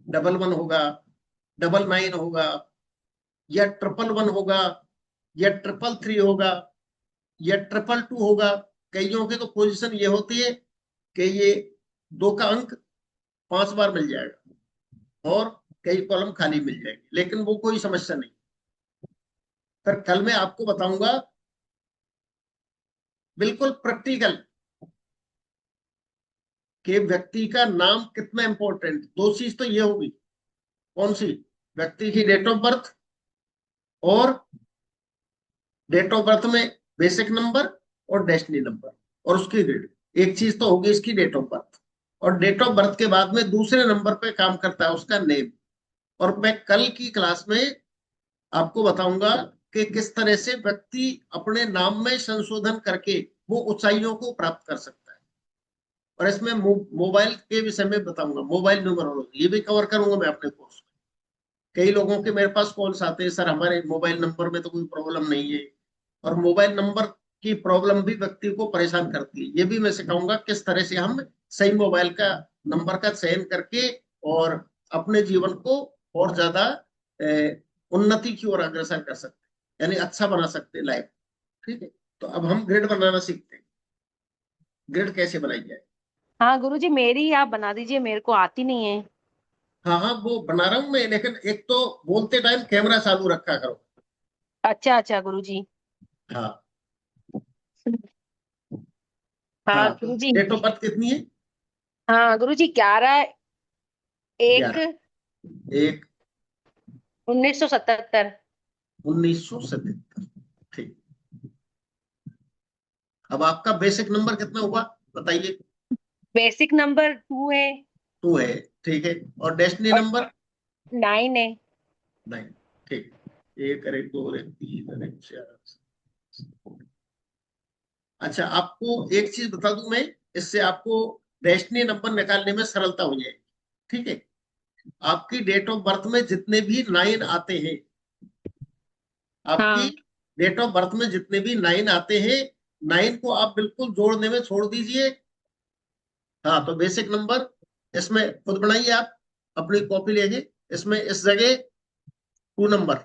11 होगा, 99 होगा, या 111 होगा, या 333 होगा, या 222 होगा। कईयों के तो पोजीशन ये होती है कि ये 2 का अंक 5 बार मिल जाएगा और कई कॉलम खाली मिल जाएंगे, लेकिन वो कोई समस्या नहीं। पर कल मैं आपको बताऊंगा बिल्कुल प्रैक्टिकल कि व्यक्ति का नाम कितना इंपॉर्टेंट। दो चीज तो ये होगी, कौन सी, व्यक्ति की डेट ऑफ बर्थ, और डेट ऑफ बर्थ में बेसिक नंबर और डेस्टिनी नंबर, और उसकी डेट। एक चीज तो होगी इसकी डेट ऑफ बर्थ, और डेट ऑफ बर्थ के बाद में दूसरे नंबर पे काम करता है उसका नेम। और मैं कल की क्लास में आपको बताऊंगा कि किस तरह से व्यक्ति अपने नाम में संशोधन करके वो ऊंचाइयों को प्राप्त कर सकता है। और इसमें मोबाइल के विषय में बताऊंगा, मोबाइल न्यूमरोलॉजी ये भी कवर करूंगा मैं अपने कोर्स में। कई लोगों के मेरे पास कॉल्स आते हैं, सर हमारे मोबाइल नंबर में तो कोई प्रॉब्लम नहीं है। और मोबाइल नंबर की प्रॉब्लम भी व्यक्ति को परेशान करती है। ये भी मैं सिखाऊंगा किस तरह से हम सही मोबाइल का नंबर का चयन करके और अपने जीवन को और ज्यादा उन्नति की ओर अग्रसर कर सकते हैं, यानी अच्छा बना सकते हैं लाइफ, ठीक है। तो अब हम ग्रिड बनाना सीखते हैं। ग्रिड कैसे बनाई जाए। हाँ गुरुजी, मेरी आप बना दीजिए, मेरे को आती नहीं है। हाँ हाँ, वो बना रहा हूँ मैं, लेकिन एक तो बोलते टाइम कैमरा चालू रखा करो। अच्छा अच्छा गुरुजी। हाँ हाँ हाँ, तो गुरुजी। डेट ऑफ बर्थ कितनी है। हाँ गुरुजी, 11/1 11/1 1977। 1977। ठीक। अब आपका बेसिक नंबर कितना हुआ बताइए। बेसिक नंबर 2 है। 2 है। ठीक है। और डेस्टिनी और नंबर 9 है। 9। ठीक। 1 और 1 2 और 1 3 और 1 4। अच्छा, आपको एक चीज बता दूं मैं, इससे आपको डेस्टिनी नंबर निकालने में सरलता हो जाएगी। ठीक है। आपकी डेट ऑफ बर्थ में जितने भी 9 आते हैं, आपकी हाँ डेट ऑफ बर्थ में जितने भी 9 आते हैं, 9 को आप बिल्कुल जोड़ने में छोड़ दीजिए। हाँ, तो बेसिक नंबर इसमें खुद बनाइए आप अपनी कॉपी लेके। इसमें इस जगह 2 नंबर,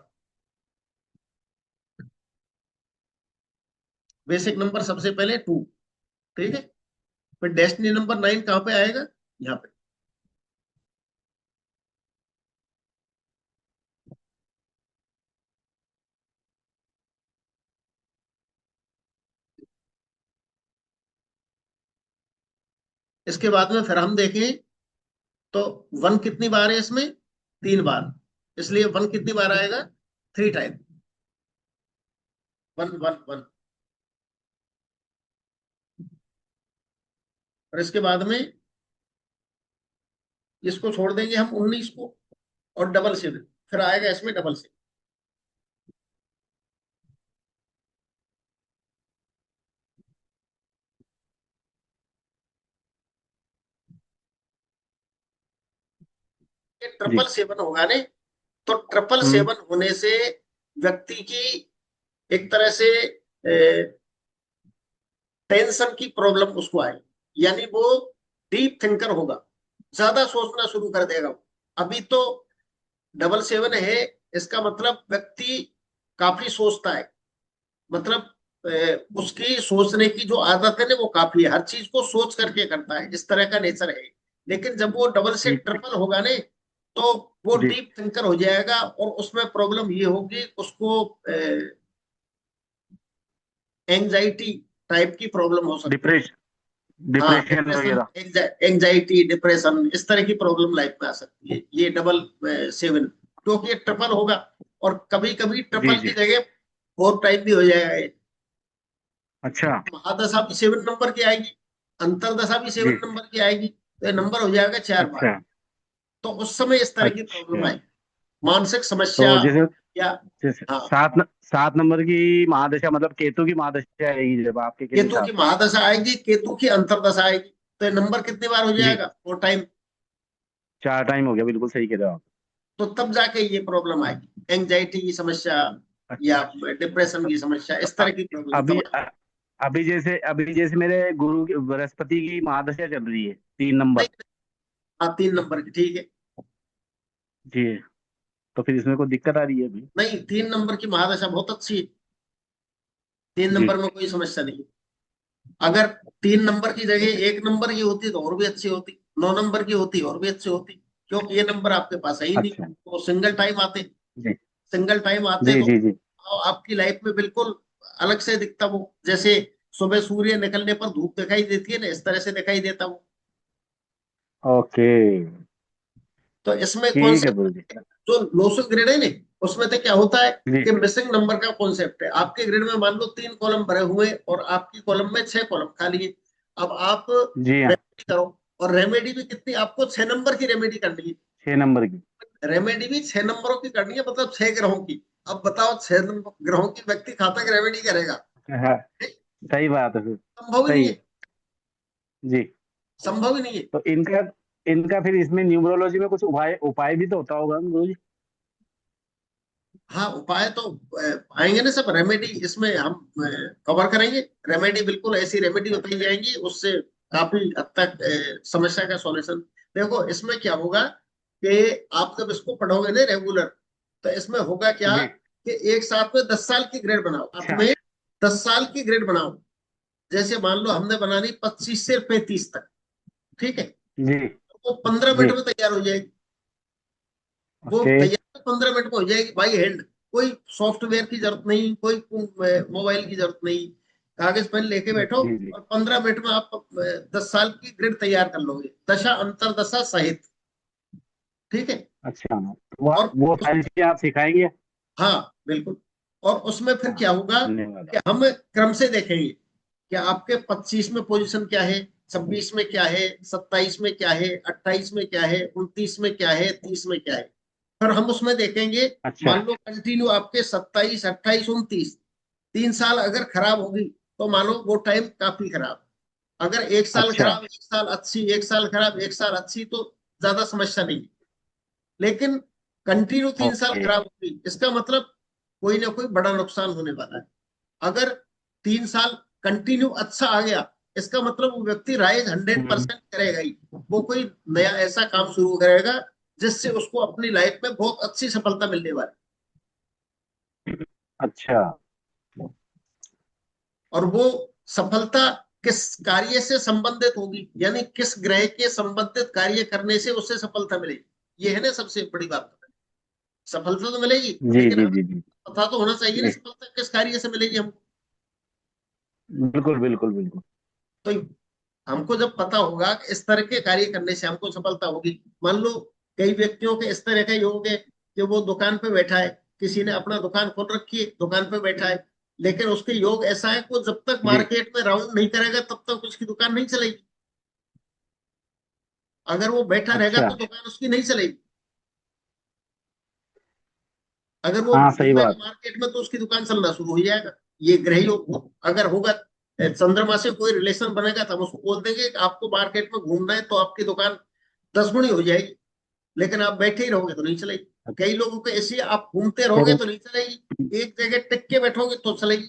बेसिक नंबर सबसे पहले 2। ठीक है। फिर डेस्टिनी नंबर 9 कहाँ पे आएगा? यहाँ पे। इसके बाद में फिर हम देखें तो 1 कितनी बार है इसमें? 3 बार। इसलिए 1 कितनी बार आएगा? 3 टाइम। 1 1 1। और इसके बाद में इसको छोड़ देंगे हम 19 को, और डबल 7 फिर आएगा इसमें डबल 7। जी। 777 होगा ने, तो ट्रिपल हम्म। सेवन होने से व्यक्ति की एक तरह से टेंशन की प्रॉब्लम उसको आएगी, यानी वो डीप थिंकर होगा, ज्यादा सोचना शुरू कर देगा वो। अभी तो 777 है, इसका मतलब व्यक्ति काफी सोचता है, मतलब उसकी सोचने की जो आदत है ना वो काफी है, हर चीज को सोच करके करता है, इस तरह का नेचर है। लेकिन जब वो डबल से जी। ट्रिपल होगा ने, तो वो जी। डीप थिंकर हो जाएगा, और उसमें प्रॉब्लम ये होगी उसको एंजाइटी टाइप की प्रॉब्लम हो सकती है। डिप्रेशन हाँ, डिप्रेशन डिप्रेशन, वगैरह। एंजाइटी, डिप्रेशन, इस तरह की प्रॉब्लम लाइफ में आ सकती है ये 777, क्योंकि ये ट्रिपल होगा। और कभी कभी जी ट्रिपल की जी। जगह 4 टाइप भी हो जाएगा ये। अच्छा। महादशा भी 7 नंबर की आएगी, अंतरदशा भी जी। 7 नंबर की आएगी, तो ये नंबर हो जाएगा 4 बार। अच्छा। तो उस समय इस तरह की प्रॉब्लम अच्छा। आएगी, मानसिक समस्या, तो जैसे या जैसे हाँ, 7 नंबर की महादशा, मतलब केतु की महादशा आएगी जब आपके के केतु की हिसाब से। महादशा आएगी, केतु की अंतरदशा आएगी, तो ये नंबर कितनी बार हो जी। जाएगा? 4 टाइम। 4 टाइम हो गया, बिल्कुल सही कह रहे हो आप। तो तब जाके ये प्रॉब्लम आएगी, एंजाइटी की समस्या या अच्छा। डिप्रेशन की समस्या, तो इस तरह की प्रॉब्लम तब अभी आएगी। अभी जैसे मेरे गुरु बृहस्पति की महादशा चल रही है 3 नंबर। नहीं, हाँ 3 नंबर की ठीक है। जी। तो फिर इसमें कोई दिक्कत आ रही है अभी? नहीं, 3 नंबर की महादशा बहुत अच्छी है, तीन जी। नंबर में कोई समस्या नहीं है। अगर 3 नंबर की जगह 1 नंबर की होती तो और भी अच्छी होती, 9 नंबर की होती और भी अच्छी होती, क्योंकि ये नंबर आपके पास है ही नहीं, अच्छा। तो सिंगल टाइम आते। जी सिंगल टाइम आते जी तो जी। जी। आपकी लाइफ में बिल्कुल अलग से दिखता वो, जैसे सुबह सूर्य निकलने पर धूप दिखाई देती है ना, इस तरह से दिखाई देता वो। ओके। तो इसमें ठीक है गुरु जी। कॉन्सेप्ट जो लोसो ग्रेड है ना, उसमें तो क्या होता है जी कि मिसिंग नंबर का कॉन्सेप्ट है। आपके ग्रेड में मान लो 3 कॉलम भरे हुए और आपकी कॉलम में 6 कॉलम खाली है। अब आप जी। हाँ। रेमेडी करो, और रेमेडी भी कितनी, आपको 6 नंबर की रेमेडी करनी है। 6 नंबर की। रेमेडी भी 6 नंबरों की करनी है, मतलब 6 ग्रहों की। अब बताओ 6 ग्रहों की व्यक्ति खाता कि रेमेडी करेगा? हाँ, सही बात है फिर। संभव ही नहीं सही है, है। जी। संभव ही नहीं है। तो इनका इनका फिर इसमें न्यूमरोलॉजी में कुछ उपाय उपाय भी तो होता होगा गुरु जी? हाँ, उपाय तो आएंगे ना सब, रेमेडी इसमें हम कवर करेंगे। रेमेडी बिल्कुल ऐसी रेमेडी बताई जाएंगी, उससे काफी हद तक समस्या का सॉल्यूशन। देखो इसमें क्या होगा कि आप जब इसको पढ़ोगे ना रेगुलर, तो इसमें होगा क्या जी। कि एक साथ में 10 साल की ग्रेड बनाओ, साथ अच्छा। में 10 साल की ग्रेड बनाओ। जैसे मान लो हमने बनानी 25 से 35 तक, ठीक है, जी। तो वो 15 मिनट जी। में तैयार हो जाएगी। वो ओके। तैयार 15 मिनट में हो जाएगी बाई हैंड। कोई सॉफ्टवेयर की जरूरत नहीं, कोई मोबाइल की जरूरत नहीं, कागज पेन लेके बैठो जी जी। और 15 मिनट में आप 10 साल की ग्रिड तैयार कर लोगे, दशा अंतरदशा सहित। ठीक है। अच्छा, वो और वो उस, सारी चीजें आप सिखाएंगे? हाँ बिल्कुल। और उसमें फिर हाँ, क्या होगा धन्यवाद। कि हम क्रम से देखेंगे कि आपके 25 में पोजीशन क्या है, 26 में क्या है, 27 में क्या है, 28 में क्या है, 29 में क्या है, 30 में क्या है। फिर हम उसमें देखेंगे, अच्छा मान लो कंटिन्यू आपके 27, 28, 29 3 साल अगर खराब होगी तो मानो वो टाइम काफी खराब। अगर एक साल अच्छा। खराब, एक साल अच्छी, एक साल खराब, एक साल अच्छी, तो ज्यादा समस्या नहीं। लेकिन कंटिन्यू 3 साल ओके। खराब होगी, इसका मतलब कोई ना कोई बड़ा नुकसान होने वाला है। अगर 3 साल कंटिन्यू अच्छा आ गया, इसका मतलब वो व्यक्ति राइज हंड्रेड हम्म। परसेंट करेगा ही। वो कोई नया ऐसा काम शुरू करेगा जिससे उसको अपनी लाइफ में बहुत अच्छी सफलता मिलने वाली। अच्छा। और वो सफलता किस कार्य से संबंधित होगी, यानी किस ग्रह के संबंधित कार्य करने से उससे सफलता मिलेगी, ये है ना सबसे बड़ी बात। सफलता तो मिलेगी, जी लेकिन जी हमें जी जी पता तो होना चाहिए ना जी। सफलता किस कार्य से मिलेगी हमको। बिल्कुल बिल्कुल बिल्कुल। तो हमको जब पता होगा कि इस तरह के कार्य करने से हमको सफलता होगी। मान लो कई व्यक्तियों के इस तरह का योग है कि वो दुकान पे बैठा है, किसी ने अपना दुकान खोल रखी है, दुकान पे बैठा है, लेकिन उसके योग ऐसा है कि वो जब तक जी। मार्केट में राउंड नहीं करेगा तब तक उसकी दुकान नहीं चलेगी। अगर वो बैठा रहेगा अच्छा। तो दुकान उसकी नहीं चलेगी। अगर वो हाँ सही घूमेगा बात। मार्केट में तो उसकी दुकान चलना शुरू हो जाएगा। ये ग्रह योग अगर होगा, चंद्रमा से कोई रिलेशन बनेगा तो हम उसको बोल देंगे कि आपको मार्केट में घूमना है तो आपकी दुकान 10 गुनी हो जाएगी। लेकिन आप बैठे ही रहोगे तो नहीं चलेगी। कई लोगों को ऐसी, आप घूमते रहोगे चलो। तो नहीं चलेगी, एक जगह टिक के बैठोगे तो चलेगी।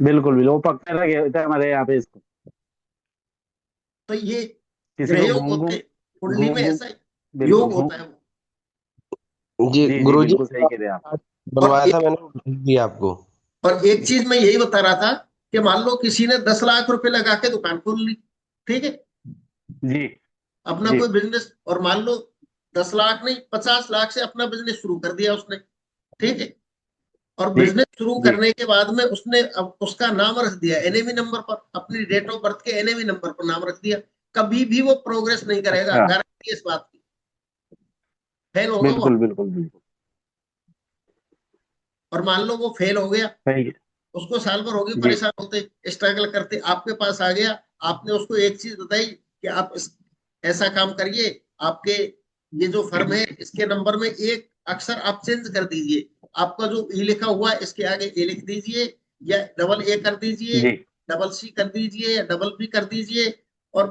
बिल्कुल बिल्कुल, वो पकने लगे होता है हमारे यहाँ पे इसको। तो ये किसी ग्रह को योग घूम होते घूम हैं, कुंडली घूम में घूम। ऐसा बिल्कुल योग घूम। होता है वो। जी जी जी गुरुजी, बिल्कुल सही कह रहे हैं आप। आज और बनवाया था एक मैंने, भेज दिया आपको। और एक चीज मैं यही बता रहा था कि मान लो किसी ने 10 लाख रुपए लगा के दुकान खोल ली, ठीक है, जी अपना जी कोई बिजनेस, और मान लो 10 लाख नहीं 50 लाख से अपना बिजनेस शुरू कर दिया उसने, ठीक है। और जी बिजनेस शुरू जी। करने के बाद में उसने अब उसका नाम रख दिया एनएमई नंबर पर, अपनी डेट ऑफ बर्थ के एनएमई नंबर पर नाम रख दिया। कभी भी वो प्रोग्रेस नहीं करेगा, अच्छा। गारंटी है इस बात की, फेल होगा वो। बिल्कुल बिल्कुल बिल्कुल। और मान लो वो फेल हो गया, सही है। उसको साल भर होगी जी परेशान होते, स्ट्रगल करते, आपके पास आ गया, आपने उसको एक चीज बताई कि आप ऐसा काम करिए, आपके ये जो फर्म है इसके नंबर में एक अक्षर आप चेंज कर दीजिए, आपका जो ई लिखा हुआ है इसके आगे ए लिख दीजिए, या डबल ए कर दीजिए, जी। डबल सी कर दीजिए, या डबल बी कर दीजिए। और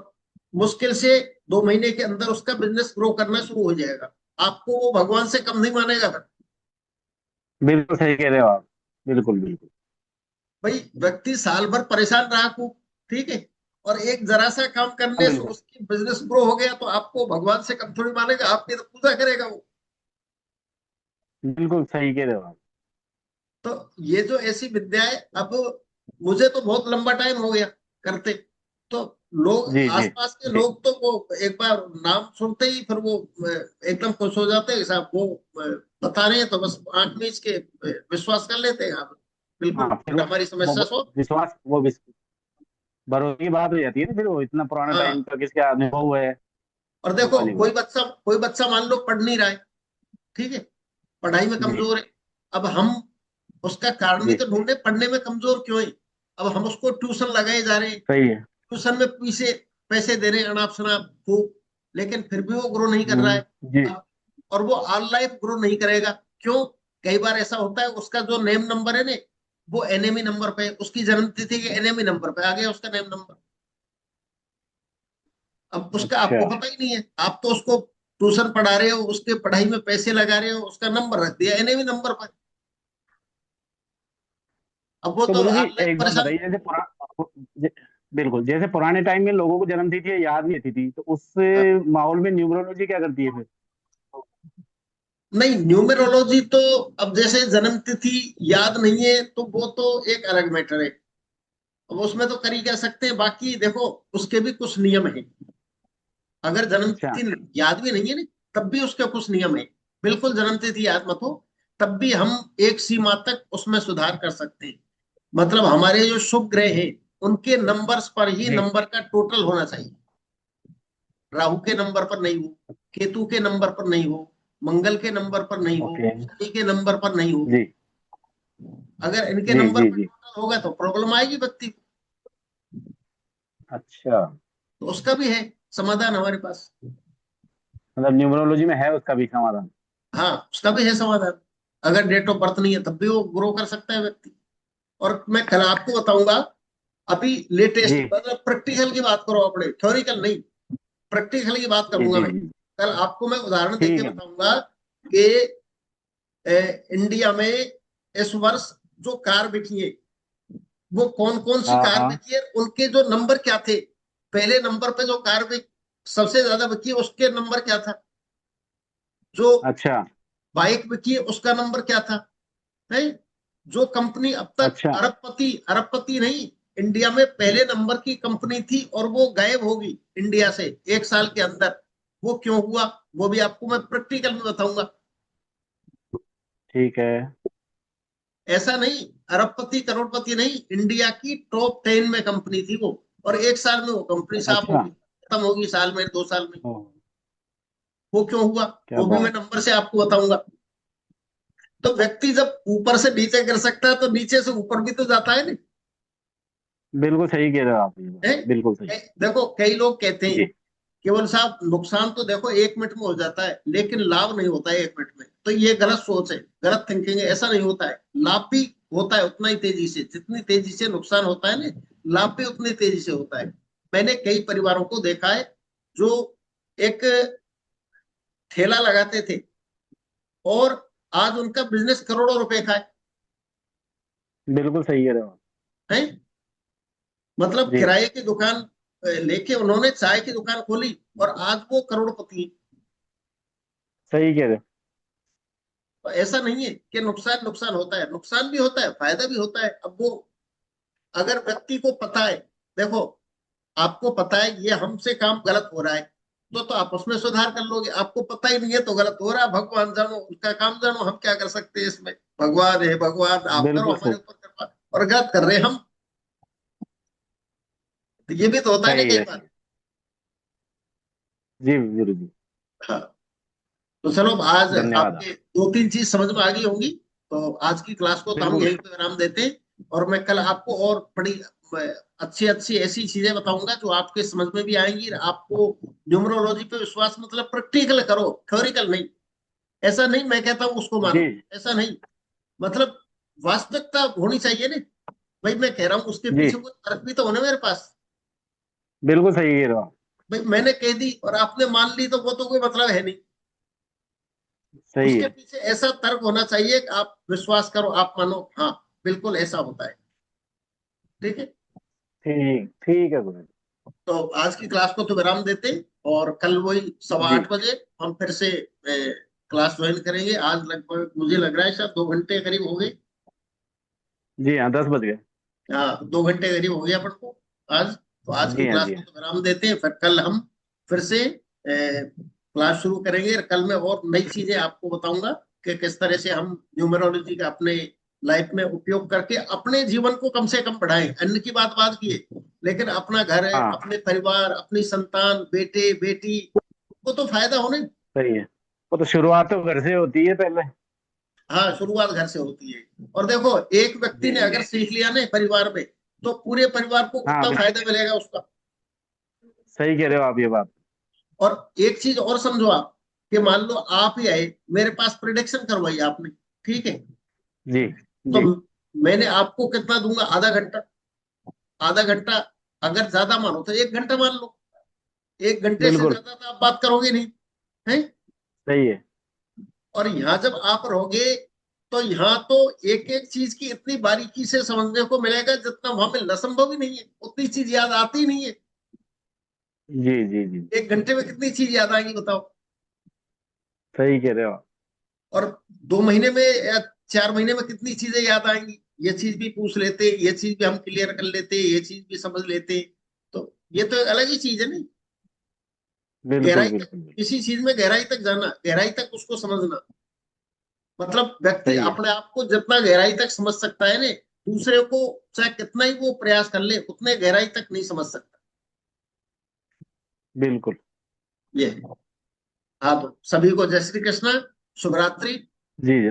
मुश्किल से 2 महीने के अंदर उसका बिजनेस ग्रो करना शुरू हो जाएगा। आपको वो भगवान से कम नहीं मानेगा फिर। बिल्कुल सही कह रहे हो आप। बिल्कुल बिल्कुल। भाई व्यक्ति साल भर परेशान रहा खूब, ठीक है, और एक जरा सा काम हाँ, करने से बिल्कुल उसकी बिजनेस ग्रो हो गया, तो आपको भगवान से कम थोड़ी मानेगा, आपकी तो पूजा करेगा वो। बिल्कुल सही कह रहे हो आप। तो ये जो ऐसी विद्या है, अब मुझे तो बहुत लंबा टाइम हो गया करते, तो लोग जी जी आसपास के जी। लोग तो वो एक बार नाम सुनते ही फिर वो एकदम खुश हो जाते हैं साहब, वो बता रहे हैं तो बस आंख मीच के विश्वास कर लेते हैं। आप हाँ, बिल्कुल फिर अगर हमारी समस्या वो सो। विश्वास, वो भरोसे की बात हो जाती है ना, फिर वो इतना पुराना टाइम हाँ, तक इसका अनुभव है। और वो देखो वाली कोई बात। बच्चा, कोई बच्चा मान लो पढ़ नहीं रहा है, ठीक है, पढ़ाई में जी कमजोर है। अब हम उसका कारण भी जी। तो ढूंढे, पढ़ने में कमजोर क्यों है। अब हम उसको ट्यूशन लगाए जा रहे हैं, सही है। ट्यूशन में पैसे पैसे दे रहे हैं अनाप शनाप खूब, लेकिन फिर भी वो ग्रो नहीं कर रहा है। जी अब और वो ऑल लाइफ ग्रो नहीं करेगा, क्यों। कई बार ऐसा होता है उसका जो नेम नंबर है ना, वो एनएमई नंबर पे है, उसकी जन्म तिथि के एनएमई नंबर पे आ गया उसका नेम नंबर। अब उसका अच्छा। आपको पता ही नहीं है, आप तो उसको ट्यूशन पढ़ा रहे हो, उसके पढ़ाई में पैसे लगा रहे हो, उसका नंबर रख दिया एनएमई नंबर पर। अब वो तो तो गुरु जी ऑनलाइन एक बात परेशान। बताइए, जैसे जे- बिल्कुल जैसे पुराने टाइम में लोगों को जन्म तिथि याद नहीं थी तो उस माहौल में न्यूमरोलॉजी क्या करती है फिर? नहीं, न्यूमेरोलॉजी तो, अब जैसे जन्म तिथि याद नहीं है तो वो तो एक अलग मैटर है, अब उसमें तो कर ही कह सकते हैं। बाकी देखो उसके भी कुछ नियम है। अगर जन्म अच्छा। तिथि याद भी नहीं है ना, तब भी उसके कुछ नियम है। बिल्कुल जन्म तिथि याद मत हो, तब भी हम एक सीमा तक उसमें सुधार कर सकते हैं। मतलब हमारे जो शुभ ग्रह हैं उनके नंबर्स पर ही जी नंबर का टोटल होना चाहिए। राहु के नंबर पर नहीं हो, केतु के नंबर पर नहीं हो, मंगल के नंबर पर नहीं हो, ओके शनि के नंबर पर नहीं हो। जी अगर इनके जी नंबर जी पर जी टोटल होगा तो प्रॉब्लम आएगी व्यक्ति को। अच्छा, तो उसका भी है समाधान हमारे पास। मतलब न्यूमरोलॉजी में है उसका भी समाधान। हाँ, उसका भी है समाधान। अगर डेट ऑफ बर्थ नहीं है तब भी वो ग्रो कर सकता है व्यक्ति। और मैं कल आपको बताऊंगा, अभी लेटेस्ट, जी मतलब प्रैक्टिकल की बात करो अपने, थ्योरिकल नहीं, प्रैक्टिकल की बात जी करूंगा जी मैं। जी कल आपको मैं उदाहरण देके ठीक है। बताऊंगा कि इंडिया में इस वर्ष जो कार बिकी है वो कौन कौन सी हाँ कार हाँ बिकी है, उनके जो नंबर क्या थे। पहले नंबर पे जो कार बिक सबसे ज्यादा बिकी है उसके नंबर क्या था, जो अच्छा बाइक बिकी है उसका नंबर क्या था, है। जो कंपनी अब तक अच्छा अरबपति, अरबपति नहीं, इंडिया में पहले नंबर की कंपनी थी और वो गायब होगी इंडिया से 1 साल के अंदर, वो क्यों हुआ, वो भी आपको मैं प्रैक्टिकल में बताऊंगा। ठीक है। ऐसा नहीं, अरबपति करोड़पति नहीं, इंडिया की टॉप 10 में कंपनी थी वो, और 1 साल में वो कंपनी साफ अच्छा होगी, खत्म होगी, साल में 2 साल में। ओ, वो क्यों हुआ, क्या वो भी मैं बात। नंबर से आपको बताऊंगा। तो व्यक्ति जब ऊपर से नीचे कर सकता है तो नीचे से ऊपर भी तो जाता है ना, बिल्कुल सही कह रहे हो आप, ये बात है। बिल्कुल सही। देखो कई लोग कहते हैं जी केवल साहब नुकसान तो देखो 1 मिनट में हो जाता है लेकिन लाभ नहीं होता है 1 मिनट में, तो ये गलत सोच है, गलत थिंकिंग है। ऐसा नहीं होता है, लाभ भी होता है उतना ही तेजी से, जितनी तेजी से नुकसान होता है ना, लाभ भी उतनी तेजी से होता है। मैंने कई परिवारों को देखा है जो एक ठेला लगाते थे और आज उनका बिजनेस करोड़ों रुपए का बिल्कुल सही कह रहे हो आप। है। मतलब जी किराए की दुकान लेके उन्होंने चाय की दुकान खोली और आज वो करोड़पति हैं। सही कह रहे हो। तो ऐसा नहीं है कि नुकसान नुकसान होता है, नुकसान भी होता है, फायदा भी होता है। अब वो अगर व्यक्ति को पता है, देखो आपको पता है ये हमसे काम गलत हो रहा है, तो आप उसमें सुधार कर लोगे। आपको पता ही नहीं है तो गलत हो रहा है, भगवान जानो, उसका काम जानो, हम क्या कर सकते हैं इसमें। भगवान है, भगवान आप करो बिल्कुल हमारे सही। ऊपर कृपा, और गलत कर रहे हैं हम। तो ये भी तो होता है ना सही कई है बार। सही। जी गुरु जी। हाँ, तो चलो आज धन्यवाद आपके आप। 2-3 चीज समझ में आ गई होंगी। तो आज की क्लास को तो हम बिल्कुल। यहीं पे विराम देते हैं, और मैं कल आपको और बड़ी अच्छी अच्छी ऐसी चीजें बताऊंगा जो आपके समझ में भी आएंगी। आपको न्यूमरोलॉजी पे विश्वास मतलब प्रैक्टिकल करो, थ्योरिकल नहीं। ऐसा नहीं मैं कहता हूँ उसको जी मानो, ऐसा नहीं। मतलब वास्तविकता होनी चाहिए ना। भाई मैं कह रहा हूँ उसके जी पीछे कोई तर्क भी तो होने मेरे पास। बिल्कुल सही कह रहे हो आप। भाई मैंने कह दी और आपने मान ली तो वो तो कोई मतलब है नहीं। सही उसके है। पीछे ऐसा तर्क होना चाहिए कि आप विश्वास करो, आप मानो, हाँ बिल्कुल ऐसा होता है। ठीक है। ठीक ठीक है गुरु तो आज की क्लास को तो विराम देते हैं, और कल वही सवा जी। आठ बजे हम फिर से क्लास ज्वाइन करेंगे। आज लगभग मुझे लग रहा है शायद 2 घंटे करीब हो गए। जी हाँ 10 बज गए। हाँ, 2 घंटे करीब हो गया अपन को आज। तो आज की जी हाँ क्लास जी को हाँ। तो विराम देते हैं, फिर कल हम फिर से क्लास शुरू करेंगे। और कल मैं और नई चीजें आपको बताऊंगा कि किस तरह से हम न्यूमरोलॉजी का अपने लाइफ में उपयोग करके अपने जीवन को कम से कम बढ़ाएं। अन्य की बात बात की है, लेकिन अपना घर है, हाँ अपने परिवार, अपनी संतान, बेटे बेटी को तो फायदा हो ना। सही है। वो तो शुरुआत तो घर से होती है पहले। हाँ, शुरुआत घर से होती है। और देखो एक व्यक्ति जी ने जी। अगर सीख लिया ना परिवार में, तो पूरे परिवार को हाँ कितना फायदा मिलेगा उसका। सही कह रहे हो आप ये बात। और एक चीज और समझो आप, कि मान लो आप ही आए मेरे पास, प्रिडिक्शन करवाई आपने, ठीक है। जी तो जी मैंने आपको कितना दूंगा, आधा घंटा। आधा घंटा, अगर ज्यादा मानो तो 1 घंटा मान लो। 1 घंटे से बिल्कुल ज्यादा तो आप बात करोगे नहीं, है। सही है। और यहाँ जब आप रहोगे तो यहाँ तो एक एक चीज की इतनी बारीकी से समझने को मिलेगा जितना वहां मिलना संभव ही नहीं है। उतनी चीज याद आती ही नहीं है। जी जी जी 1 घंटे में कितनी चीज याद आएंगी बताओ। सही कह रहे हो आप। और 2 महीने में या 4 महीने में कितनी चीजें याद आएंगी। ये चीज भी पूछ लेते, ये चीज भी हम क्लियर कर लेते, ये चीज भी समझ लेते। तो ये तो एक अलग ही चीज है नहीं। बिल्कुल गहराई तक, बिल्कुल बिल्कुल। किसी चीज में गहराई तक जाना, गहराई तक उसको समझना, मतलब व्यक्ति सही है। अपने आप को जितना गहराई तक समझ सकता है ना, दूसरे को चाहे कितना ही वो प्रयास कर ले उतने गहराई तक नहीं समझ सकता। बिल्कुल। ये है। हाँ, तो सभी को जय श्री कृष्णा, शुभ रात्रि। जी